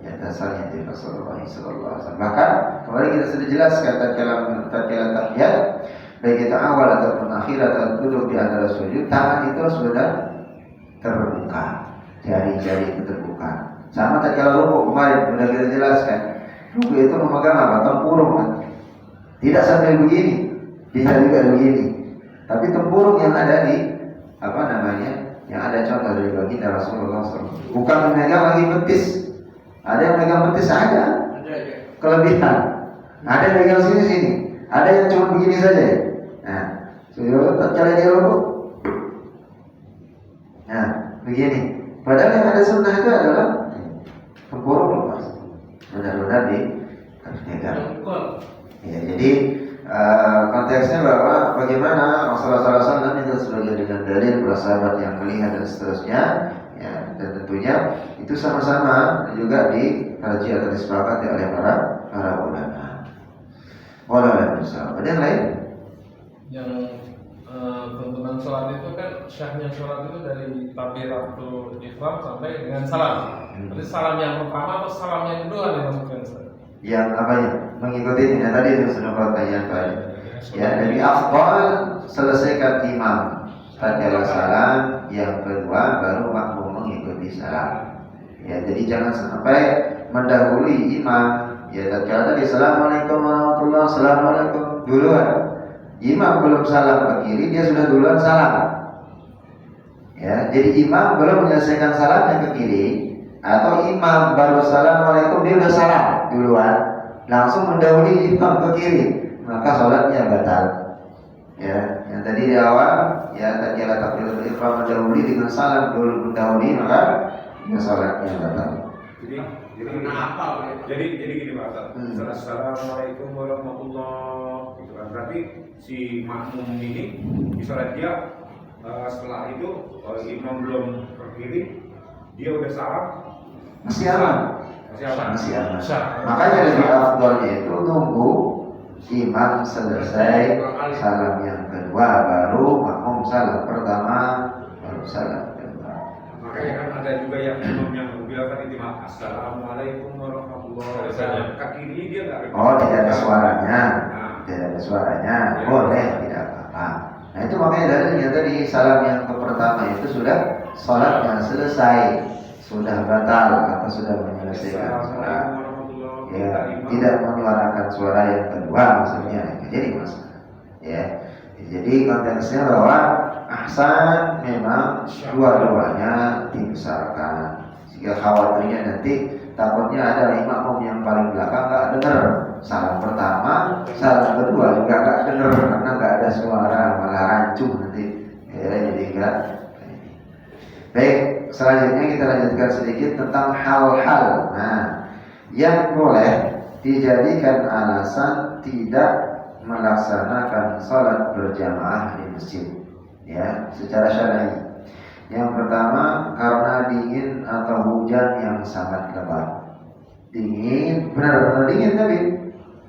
yang dasarnya dari Rasulullah sallallahu alaihi wasallam. Bahkan kemarin kita sudah jelaskan tatkala tahiyat, baik itu awal ataupun akhir atau duduk di antara sujud, tangan itu sudah terbuka, jari-jari itu terbuka. Sama tadi kalau rukuk kemarin sudah kita jelaskan, rukuk itu memegang apa? Tempurung kan? Tidak sampai begini, bisa juga begini. Tapi tempurung yang ada di yang ada contoh dari baginda Rasulullah SAW. Bukan memegang lagi betis. Ada yang memegang betis, ada kelebihan. Ada yang megang sini. Ada yang cuma begini saja. Nah, sudah cara dia rukuk. Nah, begini. Padahal yang ada sunnah itu adalah tempurung lepas. Benar-benar dipegang. Ya, jadi konteksnya bahwa bagaimana Rasulullah SAW itu sebagai dengan dalil para sahabat yang melihat dan seterusnya, ya, dan tentunya itu sama-sama juga dikaji atau disepakati oleh para ulama. Ada yang lain? Yang tuntunan sholat itu kan syahnya sholat itu dari takbiratul ihram sampai dengan salam. Jadi salam yang pertama atau salam yang kedua nih maksudnya? Yang apa ya? Mengikutinya tadi itu sudah pertanyaan tadi. Ya, dari afdal selesaikan imam tatkala salam, yang kedua baru makmum mengikuti salam. Ya, jadi jangan sampai mendahului imam. Ya, tatkala tadi assalamualaikum warahmatullahi wabarakatuh, assalamualaikum duluan. Imam belum salam ke kiri, dia sudah duluan salam. Ya, jadi imam belum menyelesaikan salamnya ke kiri, atau imam baru assalamualaikum dia sudah salam duluan, langsung mendahului imam ke kiri, maka sholatnya batal. Ya, yang tadi di awal, ya tatkala takbiratul ihram mendahului dengan salam dulu mendahului, maka ya sholatnya batal. Jadi gini Pak Ustaz. Assalamualaikum warahmatullahi gitu kan. Berarti si makmum ini di sholat dia setelah itu imam belum ke kiri, dia udah salam, Masih aman. masih aman. Makanya lebih afdalnya itu tunggu imam selesai salam yang kedua, baru makmum salam pertama, baru salam kedua. Makanya kan ada juga yang imam yang bilang itu assalamualaikum warahmatullahi wabarakatuh. Kaki kiri dia nggak. Oh, tidak ada suaranya, tidak ada suaranya, boleh, tidak apa-apa. Nah itu makanya dalilnya tadi salam yang pertama itu sudah sholatnya selesai, sudah batal atau sudah menyelesaikan sholat. Ya, tidak menyuarakan suara yang kedua maksudnya. Jadi masalah. Ya, jadi konteksnya bahwa ahsan memang dua-duanya dibesarkan. Sehingga khawatirnya nanti takutnya ada makmum yang paling belakang nggak dengar salam pertama, salam kedua juga nggak dengar karena nggak ada suara, malah rancu nanti. Ya, jadi enggak. Baik, selanjutnya kita lanjutkan sedikit tentang hal-hal. Nah, yang boleh dijadikan alasan tidak melaksanakan sholat berjamaah di masjid, ya, secara syar'i. Yang pertama, karena dingin atau hujan yang sangat lebat. Dingin, benar-benar dingin tapi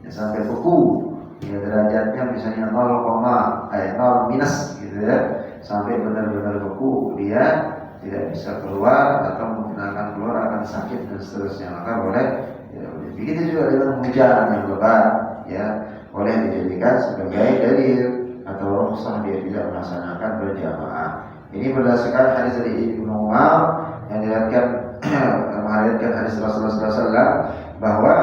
ya, sampai beku. Ya, derajatnya misalnya 0 minus gitu ya, sampai benar-benar beku, dia tidak bisa keluar atau mungkin akan keluar akan sakit dan seterusnya, maka boleh. Ya, begitu juga dengan hujan yang lebat, ya, boleh dijadikan sebagai dalil atau rukhsah dia tidak melaksanakan berjamaah. Ini berdasarkan hadis dari Ibnu Umar yang meriwayatkan hadis Rasulullah SAW bahwa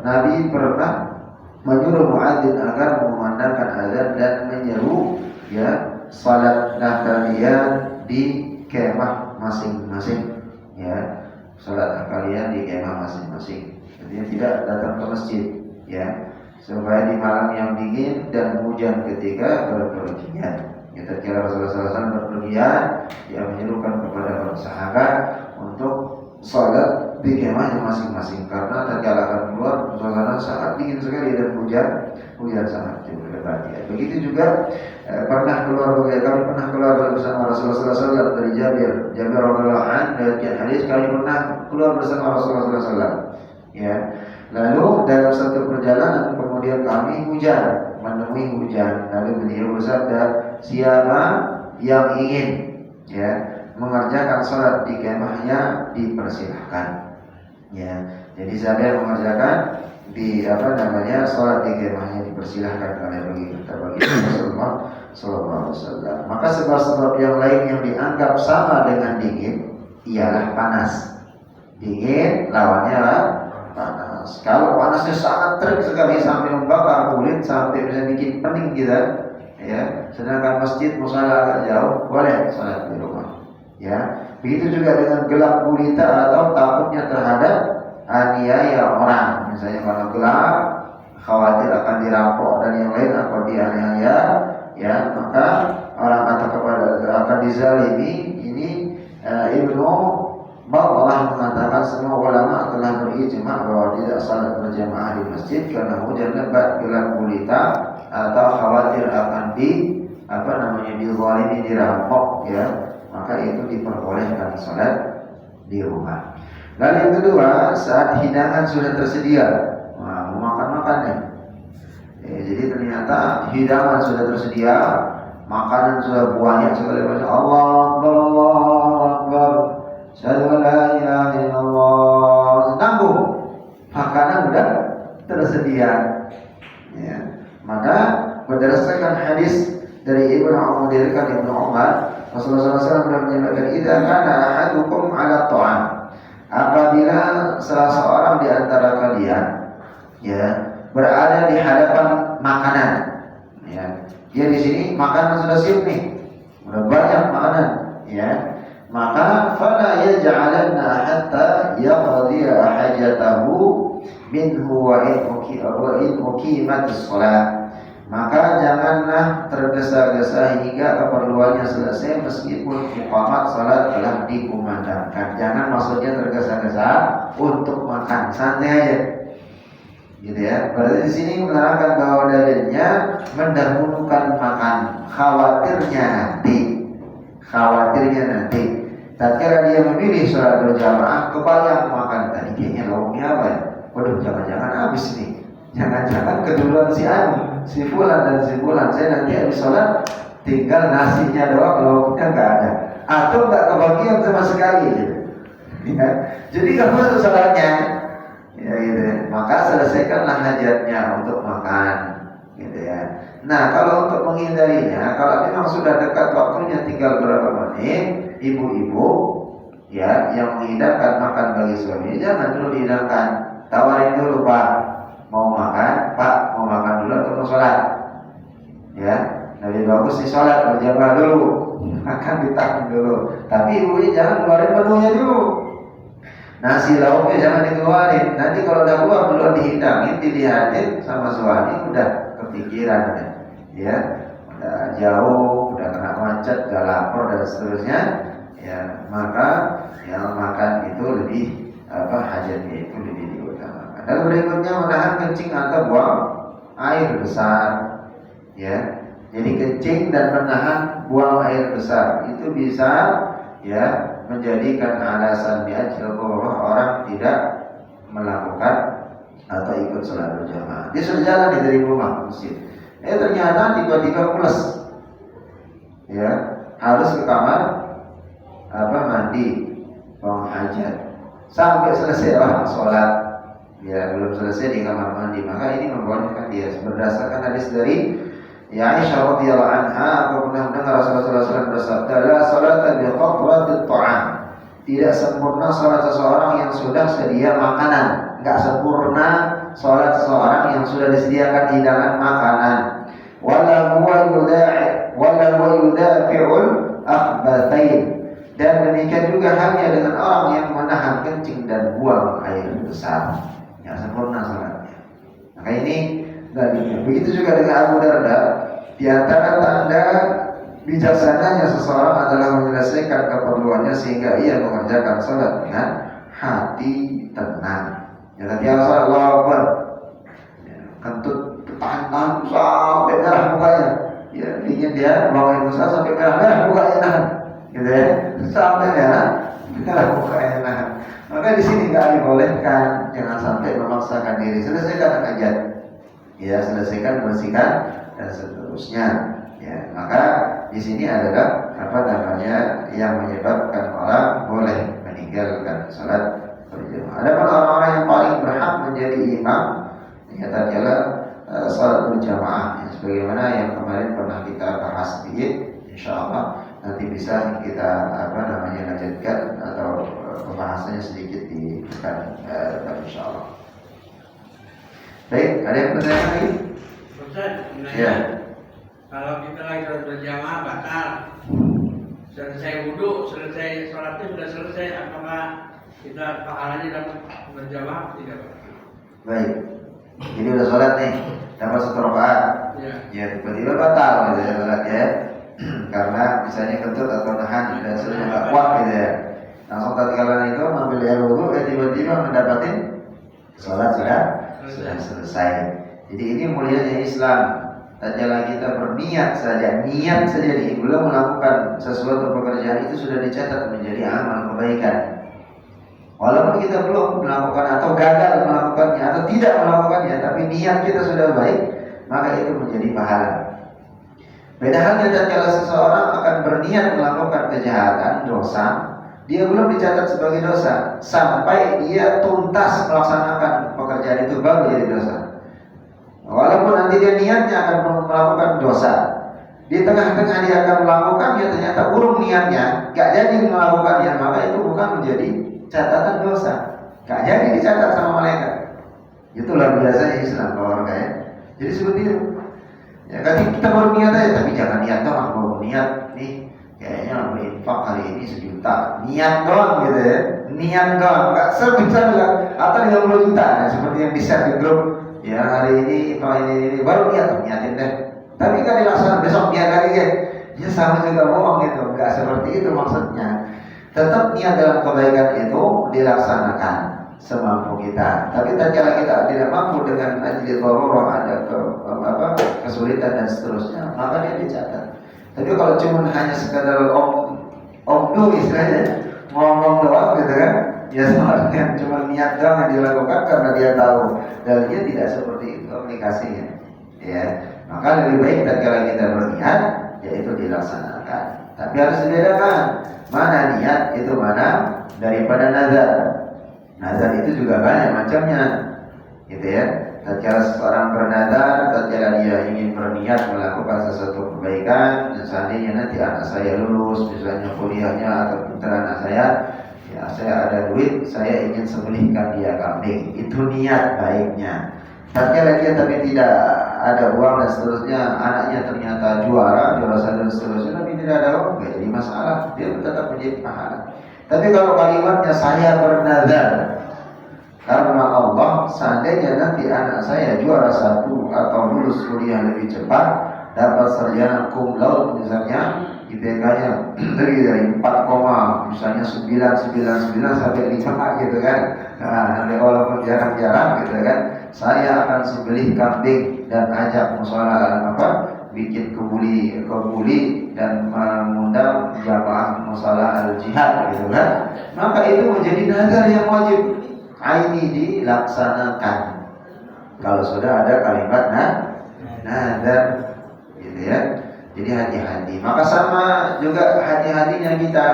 Nabi pernah menyuruh muadzin agar memandangkan azan dan menyeru, ya, salatlah kalian di kemah masing-masing, ya, salatlah kalian di kemah masing-masing. Artinya tidak datang ke masjid, ya, supaya di malam yang dingin dan hujan ketika berpergian. Ya, tatkala Rasulullah SAW berpergian, dia menyerukan kepada para sahabat untuk sholat di kemahnya masing-masing karena tatkala akan keluar suasana sangat dingin sekali dan hujan sangat lebat. Ya, begitu juga kami pernah keluar bersama Rasulullah SAW dari Jabir radhiyallahu anhu dari hadis kami pernah keluar bersama Rasulullah SAW. Ya, lalu dalam satu perjalanan kemudian kami menemui hujan, lalu beliau bersabda, siapa yang ingin, ya, mengerjakan sholat di kemahnya dipersilahkan. Ya, Jadi siapa yang mengerjakan di sholat di kemahnya dipersilahkan bagi Rasulullah Sallallahu Alaihi Wasallam. Maka sebab-sebab yang lain yang dianggap sama dengan dingin ialah panas. Dingin lawannya lah panas. Kalau panasnya sangat terik sekali sampai membakar kulit, sampai bisa bikin pening kita, ya. Sedangkan masjid musala agak jauh, boleh sholat di rumah. Ya, begitu juga dengan gelap gulita atau takutnya terhadap aniaya orang. Misalnya kalau gelap, khawatir akan dirampok dan yang lain akan dianiaya, ya, maka orang akan dizalimi. Ini Ibnu Battah mengatakan semua ulama telah berijma bahwa tidak salat berjamaah di masjid karena hujan lebat, gelap gulita atau khawatir akan dizalimi, dirampok, ya. Maka itu diperbolehkan salat di rumah. Lalu yang kedua, saat hidangan sudah tersedia, mau makan-makannya. Jadi ternyata hidangan sudah tersedia, makanan sudah banyak sekali. Allah Akbar, Allah Akbar, Asyhadu an la ilaha illallah. Tangguh, makanan sudah tersedia. Ya. Maka berdasarkan hadis dari Ibnu Umar, Rasulullah SAW sudah menyebutkan, "Idza kana ahadukum 'ala ta'am." Apabila salah seorang di antara kalian, ya, berada di hadapan makanan, ya. Dia di sini makanan sudah siap nih. Sudah banyak makanan, ya. Maka fala yaj'alanna hatta yaqdiya hajatahu minhu wa in uqimatis shalah. Maka janganlah tergesa-gesa hingga keperluannya selesai meskipun iqamat salat telah dikumandangkan. Jangan maksudnya tergesa-gesa untuk makan, santai aja. Gitu ya. Berarti di sini menerangkan bahwa dalilnya mendahulukan makan, khawatirnya nanti. Tatkala dia memilih salat berjamaah, kebayang makan tadi kayaknya lauknya apa ya? Waduh, jangan-jangan habis nih. Jangan-jangan keduluan si fulan dan si fulan. Saya nanti habis sholat tinggal nasinya doang, lauknya nggak ada, atau nggak kebagian sama sekali, gitu. Ya. Jadi kalau masuk sholatnya, ya gitu. Maka selesaikanlah hajatnya untuk makan, gitu ya. Nah, kalau untuk menghindarinya, kalau memang sudah dekat waktunya tinggal berapa menit, ibu-ibu, ya, yang menghidangkan makan bagi suami, jangan dulu dihidangkan, tawarin dulu, Pak. Mau makan, Pak, mau makan dulu atau mau sholat? Ya, lebih bagus di sholat berjamaah dulu, makan ditahan dulu. Tapi ibunya jangan keluarin menunya dulu. Nasi lauknya jangan dikeluarin. Nanti kalau udah keluar belum dihidangin, dilihatin sama suami, udah kepikiran, ya, udah jauh, udah kena macet, udah lapar dan seterusnya. Ya, maka yang makan itu lebih hajatnya itu lebih diutamakan. Dan berikutnya menahan kencing atau buang air besar, ya. Jadi kencing dan menahan buang air besar itu bisa, ya, menjadikan alasan kalau orang tidak melakukan atau ikut sholat berjamaah. Dia sudah jalan dari rumah ke masjid, ternyata tiba-tiba mules, ya, harus ke kamar mandi, buang hajat, sampai selesai orang sholat, ya, belum selesai di kamar mandi. Maka ini membolehkan dia berdasarkan hadis dari Aisyah radhiyallahu anha. Aku pernah mendengar Rasulullah SAW bersabda, "La salata bi qatratit ta'am." Tidak sempurna salat seseorang yang sudah sedia makanan. Enggak sempurna salat seseorang yang sudah disediakan hidangan makanan. Wala huwa yudafi'ul akhbathain. Dan demikian juga halnya dengan orang yang menahan kencing dan buang air besar. Yang sempurna salatnya. Maka ini dalilnya. Begitu juga dengan Abu Darda. Di antara tanda bijaksananya seseorang adalah menyelesaikan keperluannya sehingga ia mengerjakan salat dengan hati tenang. Ya, ketika salat Allahu Akbar, ya, kentut tahan sampai merah mukanya. Ya, ingin dia buang air besar sampai merah mukanya nahan. Gitu ya, sampai merah mukanya nahan. Maka di sini nggak dibolehkan, jangan sampai memaksakan diri. Selesaikan hajat, ya, selesaikan, bersihkan dan seterusnya. Ya, maka di sini adalah yang menyebabkan orang boleh meninggalkan salat berjamaah. Adapun orang-orang yang paling berhak menjadi imam ya tatkala salat berjamaah, sebagaimana yang kemarin pernah kita bahas sedikit, insyaallah nanti bisa kita lanjutkan atau pembahasannya sedikit di depan insyaallah. Baik, ada yang bertanya lagi? Ustaz, Ya. kalau kita lagi sholat berjamaah batal, selesai wudhu, selesai sholatnya sudah selesai, apakah kita pahalanya dapat berjamaah tidak? Baik. Jadi udah sholat nih, dapat 1 rakaat. Ya. Ya tiba-tiba batal gitu ya sholatnya. Karena misalnya kentut atau nahan dan sudah nggak kuat gitu ya. Langsung tatkala itu ambil air wudhu, tiba-tiba mendapatkan sholat sudah selesai. Jadi ini mulianya Islam. Tatkala kita berniat saja, niat saja nih, belum melakukan sesuatu pekerjaan itu sudah dicatat menjadi amal kebaikan. Walaupun kita belum melakukan atau gagal melakukannya atau tidak melakukannya, tapi niat kita sudah baik, maka itu menjadi pahala. Beda halnya tatkala seseorang akan berniat melakukan kejahatan, dosa, dia belum dicatat sebagai dosa sampai dia tuntas melaksanakan pekerjaan itu baru jadi dosa. Walaupun nanti dia niatnya akan melakukan dosa, di tengah-tengah dia akan melakukannya, ternyata urung niatnya, gak jadi melakukannya, maka itu bukan menjadi catatan dosa, gak jadi dicatat sama malaikat. Itulah biasanya Islam keluarga ya. Jadi seperti itu. Ya kan kita baru niat aja, tapi jangan niat doang. Baru niat nih, kayaknya berinfak hari ini 1 juta. Niat doang gitu ya. Niat doang, gak sebisa bilang atau 50 juta ya, seperti yang di-share di grup. Ya hari ini, ini baru niatin deh. Tapi kan dilaksanakan besok niat lagi ya. Ya sama juga bohong gitu, gak seperti itu maksudnya. Tetap niat dalam kebaikan itu dilaksanakan semampu kita. Tapi tatkala kita tidak mampu dengan ajli darurah, ada kesulitan dan seterusnya, maka dia dicatat. Tapi kalau cuma hanya sekadar omdu istilahnya, ngomong doang gitu kan, ya sama dengan cuma niat doang yang dilakukan karena dia tahu dan dia tidak seperti itu aplikasinya. Ya, maka lebih baik tatkala kita berniat, yaitu dilaksanakan. Tapi harus dibedakan mana niat itu mana daripada nazar. Nazar itu juga banyak macamnya, gitu ya. Tatkala seseorang bernazar, tatkala dia ingin berniat melakukan sesuatu kebaikan, dan seandainya nanti anak saya lulus, misalnya kuliahnya atau pintar anak saya, ya saya ada duit, saya ingin sembelihkan dia kambing. Itu niat baiknya. Tatkala dia tapi tidak ada uang dan seterusnya, anaknya ternyata juara satu dan seterusnya, tapi tidak ada uang, nggak jadi masalah, dia tetap menjadi pahala. Tapi kalau kalimatnya saya bernazar karena Allah, seandainya nanti anak saya juara 1 atau lulus kuliah lebih cepat, dapat sarjana cum laude misalnya, IPK-nya dari 4, misalnya 999 sampai 5 gitu kan. Nah, nanti walaupun jarang-jarang gitu kan, saya akan sembelih kambing dan ajak musyawarah bikin kebuli dan mengundang jamaah musyawarah al-jihad gitu kan. Maka itu menjadi nazar yang wajib ini dilaksanakan. Kalau sudah ada kalimat nazar gitu ya. Jadi hati-hati. Maka sama juga hati-hatinya kita,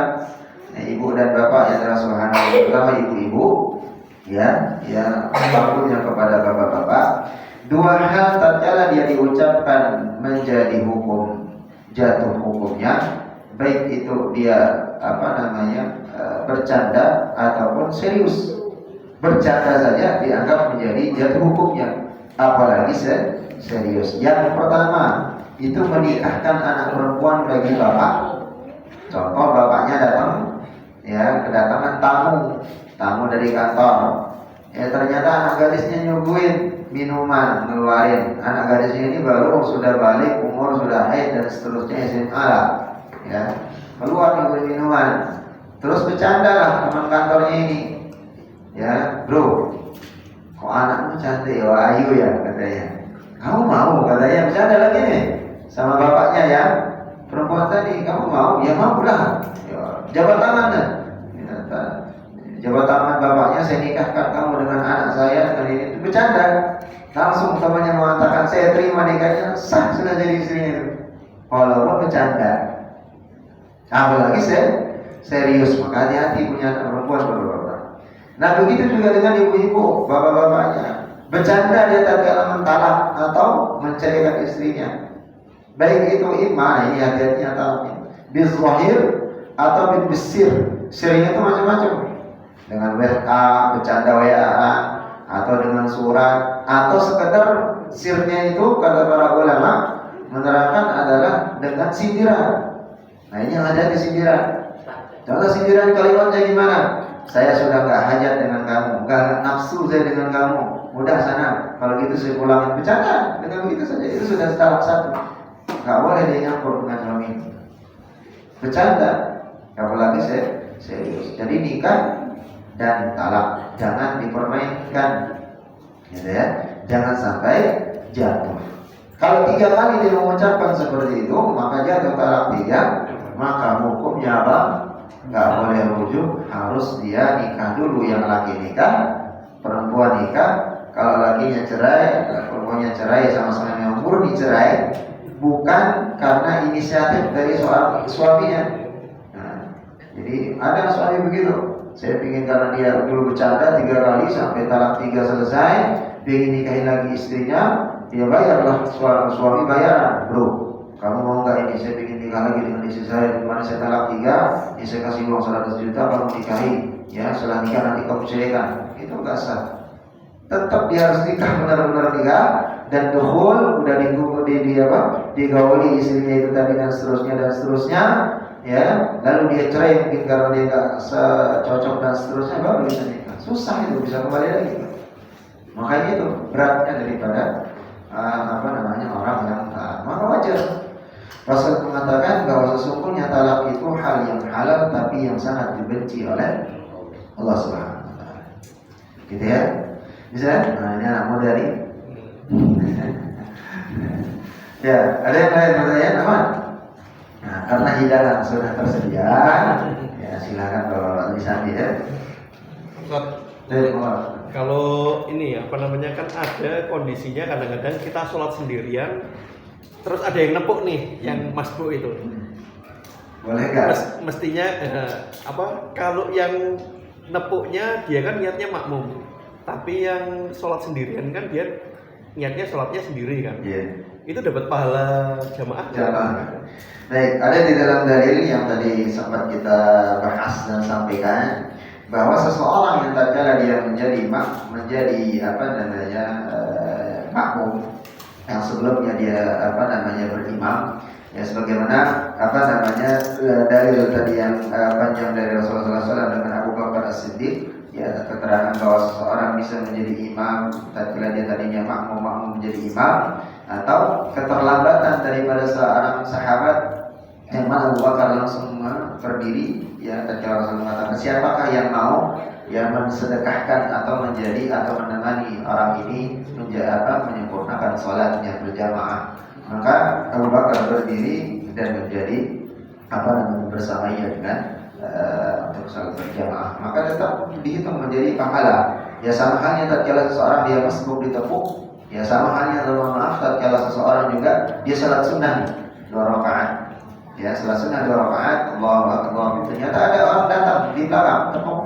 ibu dan bapak yang telah subhanallah, terutama ibu-ibu ya, takutnya kepada bapak-bapak. 2 hal tatkala dia diucapkan menjadi hukum, jatuh hukumnya, baik itu dia bercanda ataupun serius. Bercanda saja dianggap menjadi jatuh hukumnya, apalagi serius. Yang pertama itu menikahkan anak perempuan bagi bapak. Contoh bapaknya datang, ya kedatangan tamu dari kantor. Ya ternyata anak gadisnya nyuguhin minuman, ngeluarin. Anak gadisnya ini baru sudah balik, umur sudah haid dan seterusnya, SMA lah. Ya keluar nyuguhin minuman. Terus bercanda lah teman kantornya ini. Ya bro, kok anakmu cantik, wah ayu ya katanya. Kamu mau katanya, bercanda lagi nih sama bapaknya ya, perempuan tadi, kamu mau? Ya mau lah. Jabat tangan dah. Jabat tangan bapaknya, saya nikahkan kamu dengan anak saya. Dan ini itu bercanda. Langsung temannya mengatakan saya terima nikahnya, sah sudah jadi istrinya itu. Walaupun bercanda. Apalagi serius, maka hati-hati punya anak perempuan bapak-bapak. Nah begitu juga dengan ibu-ibu, bapak-bapaknya. Bercanda dia tatkala mentalak atau menceraikan istrinya. Baik itu imma, ini hati-hatinya talaknya. Bizwahir atau bisir. Sirnya itu macam-macam. Dengan WA, bercanda WA, atau dengan surat, atau sekedar sirnya itu kata para ulama menerangkan adalah dengan sindiran. Nah ini yang ada di sindiran. Contoh sindiran kalimatnya gimana? Saya sudah gak hajat dengan kamu, gak nafsu saya dengan kamu. Udah sana, kalau gitu saya pulangin. Bercanda, dengan begitu saja itu sudah talak satu. Gak boleh dia nyampur dengan suami. Bercanda, apalagi serius. Jadi nikah dan talak jangan dipermainkan, gitu ya. Jangan sampai jatuh. Kalau 3 kali dia mengucapkan seperti itu, maka jatuh talak 3, maka hukumnya apa? Nggak boleh rujuk, harus dia nikah dulu. Yang laki nikah, perempuan nikah. Kalau lakinya cerai, perempuannya cerai, sama-sama yang murni cerai, bukan karena inisiatif dari seorang suaminya. Nah, jadi ada suami begitu. Saya ingin karena dia dulu bercanda 3 kali sampai talak 3 selesai, ingin nikahin lagi istrinya, dia bayarlah, suami bayaran, bro. Kamu mau nggak ini? Saya ingin nikah lagi dengan istri saya. Dimana saya talak 3, saya kasih uang 100 juta, kamu nikahi. Ya, setelah nikah nanti kamu ceraikan. Itu nggak sah. Tetap dia harus nikah, benar-benar nikah dan dukhul, udah digauli istrinya itu tadi dan seterusnya. Ya, lalu dia cerai mungkin karena dia nggak cocok dan seterusnya, baru bisa nikah. Susah itu, bisa kembali lagi. Makanya itu beratnya daripada orang yang talak. Maka wajar. Rasul mengatakan bahwa sesungguhnya talak itu hal yang halal tapi yang sangat dibenci oleh Allah Subhanahu wa taala. Gitu ya. Bisa? Nah, ini anak muda nih. Ya, ada yang lain pertanyaan apa? Nah, karena hidangan sudah tersedia, ya silakan kalau bisa ya. Kalau ini kan ada kondisinya kadang-kadang kita sholat sendirian, terus ada yang nepuk nih, yang masbuk itu. Boleh nggak? Mestinya kalau yang nepuknya dia kan niatnya makmum, tapi yang sholat sendirian kan dia niatnya sholatnya sendiri kan. Yeah. Itu dapat pahala jamaah. Baik, ada di dalam dalil yang tadi sempat kita bahas dan sampaikan bahwa seseorang yang tatkala dia menjadi makmum yang sebelumnya dia berimam, ya sebagaimana dalil tadi yang panjang dari Rasulullah SAW dengan Abu Bakar As-Siddiq, ya keterangan bahwa seseorang bisa menjadi imam tatkala dia tadinya makmum menjadi imam, atau keterlambatan daripada seorang sahabat yang mana Abu Bakar langsung berdiri, ya tatkala Rasulullah mengatakan siapakah yang mau mensedekahkan atau menemani orang ini menyempurnakan sholatnya berjamaah, maka Abu Bakar berdiri dan menjadi bersama ia dengan untuk sholat berjamaah, maka tetap dihitung menjadi pahala. Ya sama halnya tatkala seseorang dia masbuk ditepuk, ya sama halnya tatkala seseorang juga dia salat sunnah 2 rakaat. Ya salat sunnah 2 rakaat, Allahu Akbar. Ternyata ada orang datang di belakang tepuk.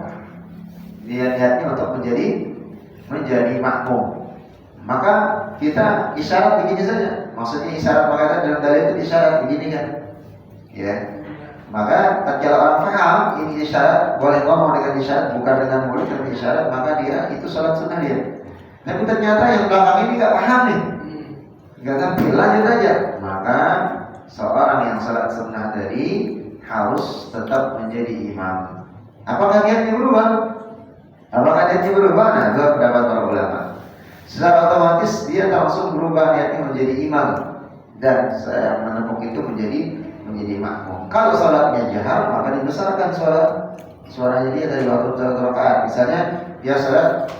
Dia niatnya untuk menjadi makmum. Maka kita isyarat begini saja. Maksudnya isyarat makanya dalam dalil itu isyarat begini kan. Ya. Maka tatkala orang paham ini isyarat, boleh ngomong dengan isyarat, bukan dengan mulut tapi isyarat, maka dia itu salat sunnah dia. Tapi ternyata yang belakang ini nggak paham nih, nggak ngerti, lanjut aja. Maka seorang yang salat sunnah tadi harus tetap menjadi imam. Apakah niatnya berubah? Nah, itu pendapat para ulama. Secara otomatis dia langsung berubah niatnya menjadi imam dan menepuk itu menjadi makmum. Kalau salatnya jahar, maka dibesarkan suaranya dia dari waktu rakaat. Misalnya dia salat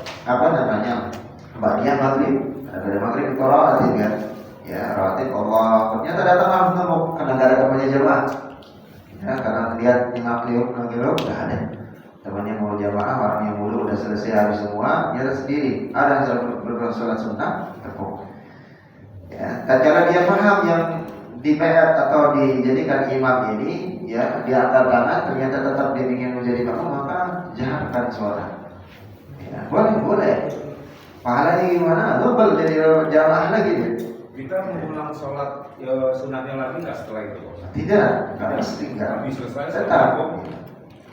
ba'diyah maghrib, ada maghrib itu rawatib kan. Ya, rawatib Allah. Ternyata datang menepuk karena enggak ada temannya jamaah. Ya, karena lihat imam enggak ada. Temannya mau jamaah, orangnya mulu udah selesai habis semua, dia sendiri. Ada yang bersolat sunnah, tepuk. Ya, tatkala dia paham yang dibayar atau dijadikan imam ini, ya diangkat tangan, ternyata tetap dia ingin menjadi makmum, maka jaharkan suara. Ya, boleh. Pahalanya gimana? Double jadi jamaah lagi deh. Kita mengulang sholat sunatnya lagi nggak setelah itu? Pak? Tidak, nggak mesti nggak. Habis selesai Tetap sholat,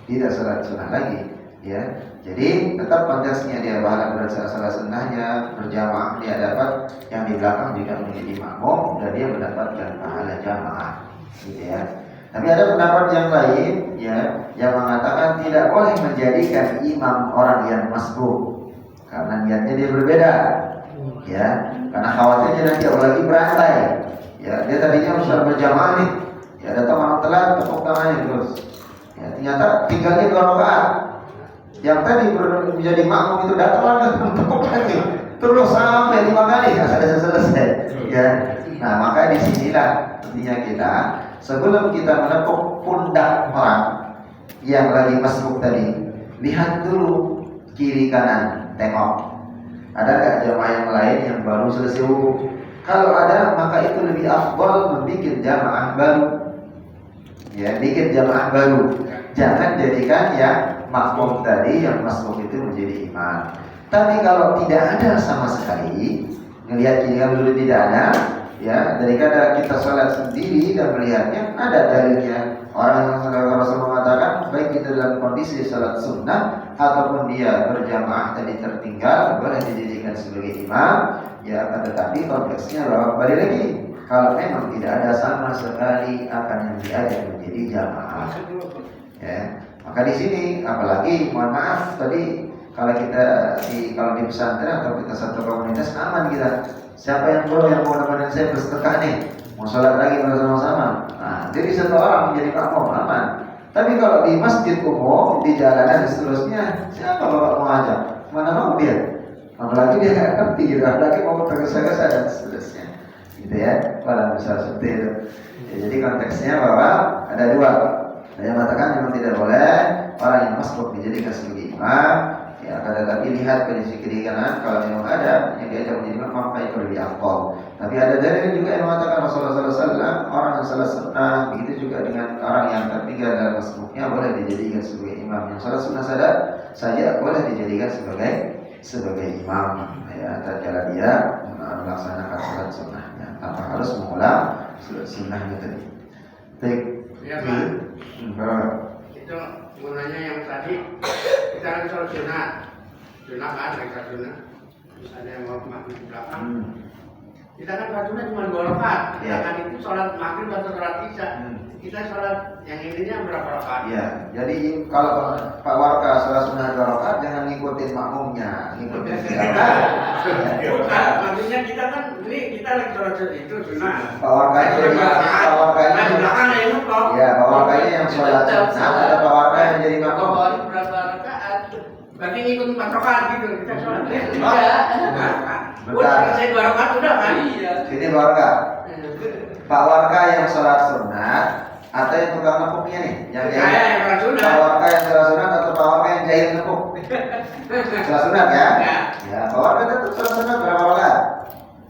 tidak salat sunnah lagi, ya. Jadi tetap konteksnya dia pahala salat sunnahnya berjamaah dia dapat, yang di belakang juga menjadi makmum dan dia mendapatkan pahala jamaah, gitu ya. Tapi ada pendapat yang lain, ya, yang mengatakan tidak boleh menjadikan imam orang yang masbuk karena niatnya dia berbeda, ya. Karena khawatirnya nanti apalagi berantai, ya. Dia tadinya harus berjamaah nih, ya, datang orang telat tepuk tangannya terus. Ya, ternyata tinggalnya 2 rakaat. Yang tadi menjadi makmum itu datang lagi tepuk lagi terus sampai 5 kali nggak selesai. Ya, nah maka disinilah intinya kita sebelum kita menepuk pundak orang yang lagi masbuk tadi, lihat dulu kiri kanan, tengok. Ada nggak jamaah yang lain yang baru selesai wudhu? Kalau ada, maka itu lebih afdal membuat jamaah baru. Ya, bikin jamaah baru. Jangan jadikan yang makmum tadi yang masbuk itu menjadi imam. Tapi kalau tidak ada sama sekali, melihat kiri kanan dulu tidak ada, ya, daripada kita sholat sendiri dan melihatnya ada dalilnya. Orang yang Rasul mengatakan baik itu dalam kondisi sholat sunnah ataupun dia berjamaah tadi tertinggal boleh dijadikan sebagai imam, ya. Tetapi konteksnya bahwa kembali lagi kalau memang tidak ada sama sekali akan yang diajak menjadi jamaah, ya. Maka di sini apalagi mohon maaf tadi kalau di pesantren atau kita satu komunitas aman kita. Siapa yang mau nemenin saya bersedekah nih, mau sholat lagi bersama-sama. Nah, jadi satu orang menjadi makmum aman. Tapi kalau di masjid umum, di jalanan dan seterusnya, siapa bapak mau ajak? Mana mau dia? Apalagi dia nggak ngerti, gitu. Apalagi mau tergesa-gesa dan seterusnya, gitu ya. Pada besar seperti itu. Ya, jadi konteksnya bahwa ada 2. Ada yang mengatakan memang tidak boleh orang yang masbuk dijadikan sebagai imam. Ya, tetapi lihat kondisi kiri kanan, kalau memang ada yang diajak menjadi imam maka itu lebih afdal. Tapi ada dalil juga yang mengatakan Rasulullah SAW orang yang salat sunnah, begitu juga dengan orang yang tertinggal dalam masbuknya boleh dijadikan sebagai imam. Yang salat sunnah saja boleh dijadikan sebagai imam, ya, tatkala dia melaksanakan salat sunnahnya tanpa harus mengulang salat sunnahnya tadi. Baik. Ya, Pak. Itu gunanya yang tadi kita kan sholat sunat kan mereka sunat, terus ada yang mau maghrib di belakang. Kita kan sholat sunat cuma 2 rakaat. Kita kan itu sholat maghrib atau sholat isya. Kita sholat yang ininya berapa rakaat? Ya, jadi kalau Pak Warka sholat sunnah 2 rakaat jangan ngikutin makmumnya, ngikutin silakan. Bukan, maksudnya kita kan ini kita lagi sholat itu sunat. Pak Warka ini di belakang yang kok. Ya, Pak Warka ini yang sholat sunnah, ada Pak Warka yang jadi makmum. Berapa rakaat? Berarti ngikut 4 rakaat gitu kita sholat. Udah selesai 2 rakaat udah kan? Iya. Ini Pak Warka. Pak Warka yang sholat sunnah atau yang tukang nepuknya nih? Yang sholat sunat. Pak Warka yang sholat sunnah atau Pak Warka yang jahil nepuk? Sholat sunnah ya? Ya, Pak Warka tetap sholat sunnah berapa rakaat?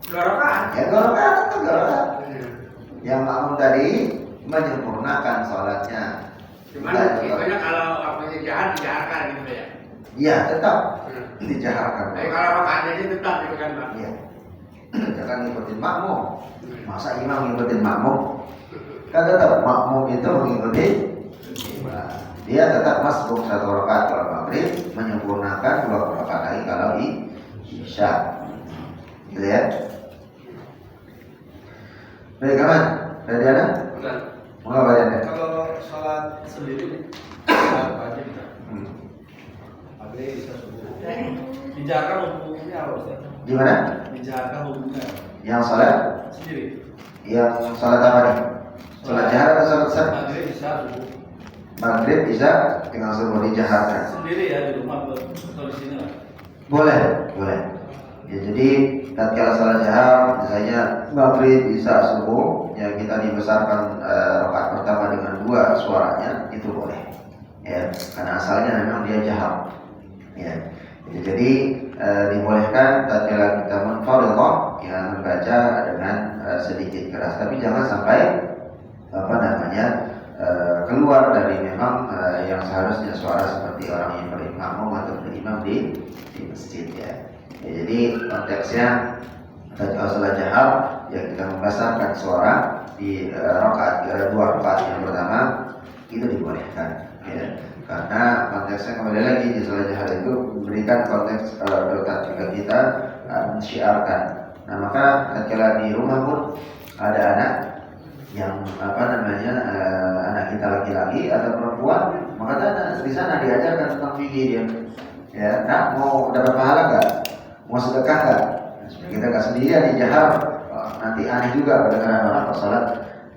2 rakaat. Ya 2 rakaat, tetap 2 rakaat. Yang makmum tadi menyempurnakan sholatnya. Cuman pokoknya kalau waktunya jahat dijaharkan gitu ya. Iya, tetap dijaharkan. Tapi kalau rakaatnya itu tetap gitu kan, Pak. Iya. Jangan ngikutin makmum. Masa imam ngikutin makmum? Kan tetap makmum itu mengikuti imam. Dia tetap masbuk 1 rakaat kalau maghrib, menyempurnakan 2 rakaat lagi kalau isya. Gitu ya. Baik, kawan. Dari mana? Mau apa ya? Kalau sholat sendiri apa aja bisa? Maghrib bisa subuh. Dijaga hukumnya apa Ustaz? Gimana? Dijaga hukumnya Yang sholat? sendiri. Yang sholat apa nih? Sholat jahar atau sholat sah? Maghrib bisa subuh. Maghrib bisa dengan subuh dijaharkan. Sendiri ya di rumah atau di sini lah. Boleh, boleh. Ya, jadi tatkala sholat jahar, misalnya maghrib bisa subuh, yang kita dibesarkan rakaat pertama dengan 2 suaranya itu boleh. Ya, karena asalnya memang dia jahar. Ya. Jadi dibolehkan tatkala kita munfaridah ya membaca dengan sedikit keras, tapi jangan sampai keluar dari memang yang seharusnya suara seperti orang yang beriman. makmum atau imam di masjid ya. Jadi konteksnya salat jahar yang kita membesarkan suara di dua rakaat yang pertama itu dibolehkan ya. Karena konteksnya kembali lagi di salat jahar itu memberikan konteks ketika kita mensyiarkan. Nah maka ketika di rumah pun ada anak yang anak kita laki-laki atau perempuan, maka di sana diajarkan tentang fikih dia. Ya, nak mau dapat pahala nggak? Mau sedekah nggak? Kita nggak sendirian di jahar, nanti aneh juga kedengaran orang kalau salat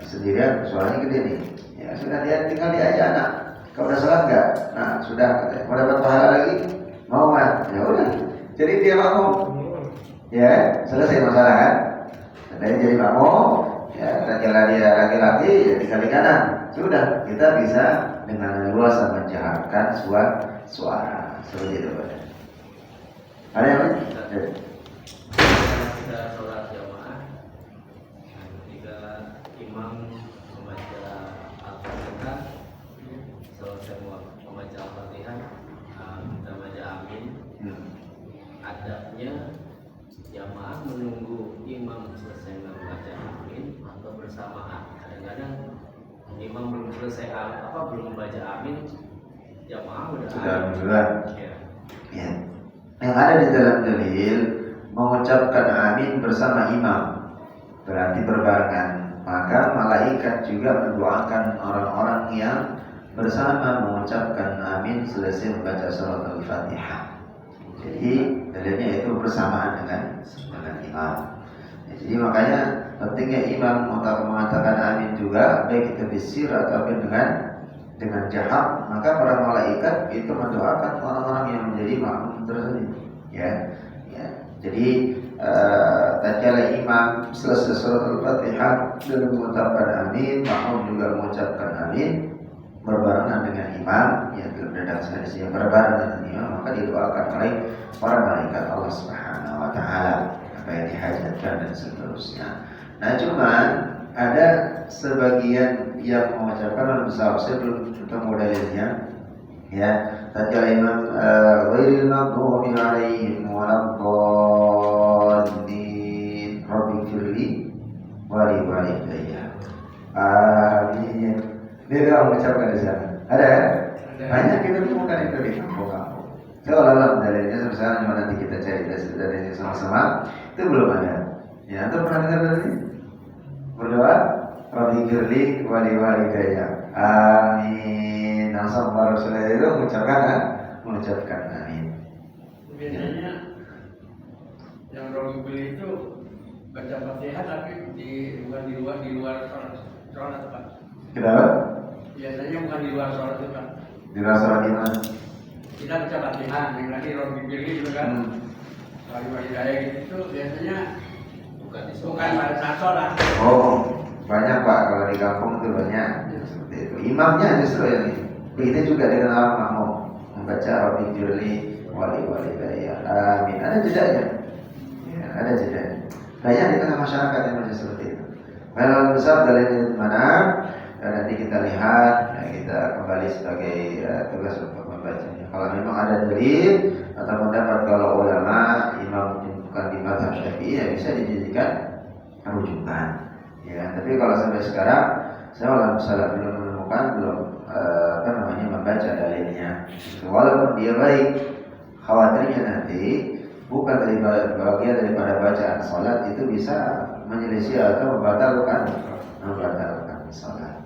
sendirian suaranya gede nih. Ya sudah dia tinggal diajak anak. Kau udah salat nggak? Nah sudah. Mau dapat pahala lagi? Mau kan? Ya udah. Jadi dia makmum. Ya selesai masalah kan? Jadi makmum. Ya, tatkala dia laki-laki ya tinggal di kanan. Sudah, kita bisa dengan leluasa menjaharkan suara seperti itu. Ada yang lain? Kita sholat jamaah ketika imam membaca Al-Fatihah, selesai membaca Al-Fatihah, kita baca amin. Adabnya jamaah menunggu imam selesai membaca amin atau bersamaan. Kadang-kadang imam belum selesai belum membaca amin, jamaah sudah duluan. Ya. Ya. Yang ada di dalam dalil mengucapkan amin bersama imam berarti berbarengan. Maka malaikat juga mendoakan orang-orang yang bersama mengucapkan amin selesai membaca surat Al-Fatihah. Jadi dalilnya itu bersamaan dengan imam. Jadi makanya pentingnya imam mengatakan amin juga baik itu bisir ataupun dengan jahar. Maka para malaikat itu mendoakan orang-orang yang menjadi makmum tersebut. Ya. Jadi tatkala imam selesai surat Al-Fatihah dan mengucapkan amin, makmum juga mengucapkan amin berbarengan dengan imam yang berdasarkan hadis yang berbarengan dengan imam, maka didoakan oleh para malaikat Allah Subhanahu wa taala apa yang dihajatkan dan seterusnya. Nah, cuman ada sebagian yang mengucapkan dalam besar, saya belum ketemu dalilnya. Ya, tatkala imam ghairil maghdubi alaihim waladdallin rabbighfirli wa li walidayya. Amin. Dia doang mengucapkan di sana. Ada kan? Banyak kita temukan itu di kampung-kampung. Seolah-olah dalilnya misalnya cuma nanti kita cari dalilnya sama-sama, itu belum ada. Ya, atau pernah dengar dari ini? Berdoa, Rabbighfirli wa li walidayya. Amin. Langsung baru selesai itu mengucapkan amin. Biasanya yang Rabbighfirli itu baca Fatihah tapi bukan di luar sholat Pak. Kenapa? Biasanya bukan di luar sholat itu Pak. Di luar sholat gimana? Kita baca Fatihah, yang tadi Rabbighfirli itu kan. Wali-wali daya gitu biasanya bukan pada saat sholat. Oh, banyak Pak, kalau di kampung itu banyak seperti itu. Imamnya justru yang ini. Begitu juga dengan orang makmum membaca Rabbighfirli wa li walidayya. Amin. Ada jedanya. Ya, ada jedanya. Banyak di tengah masyarakat yang macam seperti itu. Kalau besar dalilnya di mana? Dan nanti kita lihat, ya, kita kembali sebagai tugas untuk membacanya. Kalau memang ada dalil atau pendapat kalau ulama imam bukan di mazhab Syafi'i, ya bisa dijadikan rujukan. Ya, tapi kalau sampai sekarang saya belum menemukan membaca dalilnya. Walaupun dia baik, khawatirnya nanti bukan bagian daripada bacaan salat itu bisa menyelisih atau membatalkan salat.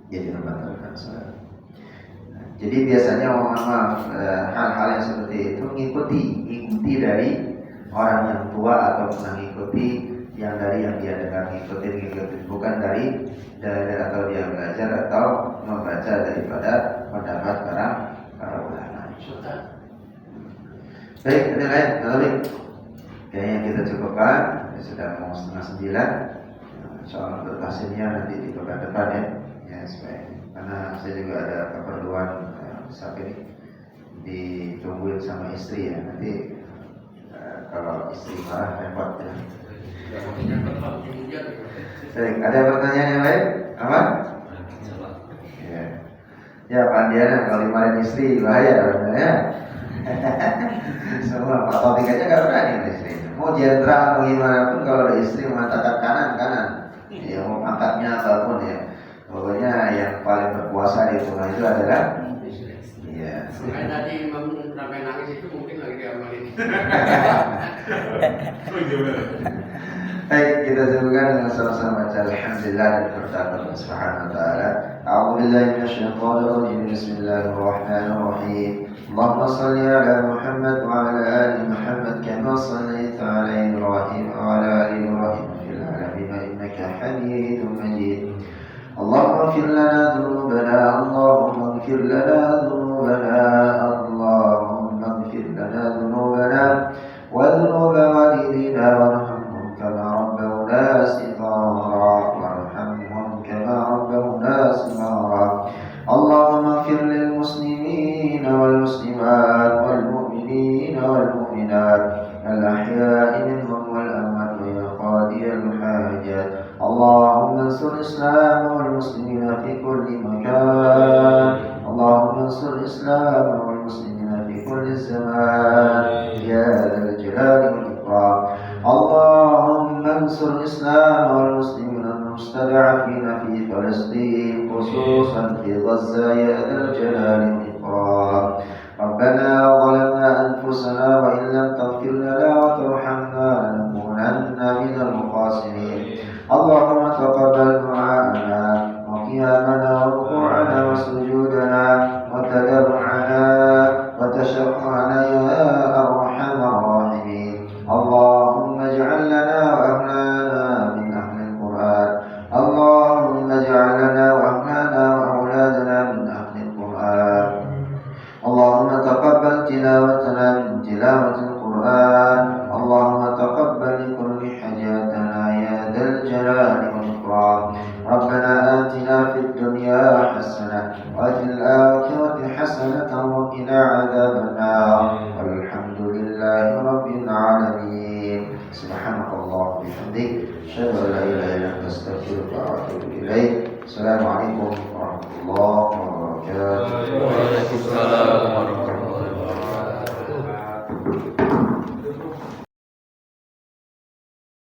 Jadi membatalkan salat. Jadi biasanya hal-hal yang seperti itu mengikuti dari orang yang tua atau mengikuti yang dari yang dia dengar, ngikutin bukan dari atau dia belajar atau membaca daripada pendapat para ulama. Baik, ada lain? Kayaknya kita cukupkan. Sudah mau 8:30. Soal bertasnya nanti di pekan depan ya supaya karena saya juga ada keperluan saat ini ditungguin sama istri ya, nanti kalau istri marah repot ya. Baik, ada pertanyaan yang lain? Apa? Ya. Ya Pak Diana kalau dimarahin istri bahaya ya. Semua Pak Taufik aja nggak berani sama istri. Mau jenderal atau gimana pun kalau ada istri mengatakan kanan. Ya mau pangkatnya apapun ya. Pokoknya yang paling berkuasa di rumah itu adalah iya. Makanya tadi Imam sampai nangis itu mungkin lagi diamalin. Baik, kita sebutkan dengan sama-sama baca alhamdulillah dan berkata subhanahu wa ta'ala. A'udzubillahi minasyaitonir rajim. Bismillahirrahmanirrahim. Allahumma shalli ala Muhammad wa ala ali Muhammad kama shallaita ala Ibrahim wa ala ali Ibrahim fil alamin innaka Hamidum Majid. Allahumma ighfir lana dhunubana, Allahumma ighfir lana dhunubana, Allahumma ighfir lana dhunubana wa dhunuba walidina warhamhum kama rabbawna صغارا وارحمهم كما ربونا صغارا. اللهم اغفر للمسلمين والمسلمات والمؤمنين والمؤمنات الأحياء منهم والأموات ويا قاضي الحاجات. اللهم انصر الإسلام والمسلمين في كل مكان. اللهم انصر الإسلام والمسلمين في كل الزمان يا ذا الجلال والإكرام. اللهم انصر الإسلام والمسلمين المستضعفين في فلسطين خصوصا في غزة يا ذا الجلال والإكرام. ربنا ظلمنا أنفسنا وإن لم تغفر لنا وترحمنا لنكونن من الخاسرين. اللهم تقبل دعاءنا وقيامنا وركوعنا وسجودنا وتضرعنا وتشفعنا يا أرحم الراحمين. اللهم اجعل لنا وأهلنا من أهل القرآن. اللهم اجعل لنا وأهلنا وأولادنا من أهل القرآن. اللهم تقبل تلاوتنا من تلاوة القرآن. اللهم تقبل لكل حاجاتنا يا ذا الجلال والإكرام. ربنا آتنا في الدنيا حسنة وفي الآخرة حسنة وقنا عذاب النار. والحمد لله رب العالمين. سبحانك اللهم وبحمدك أشهد أن لا إله إلا أنت أستغفرك وأتوب إليك. السلام عليكم ورحمة الله وبركاته.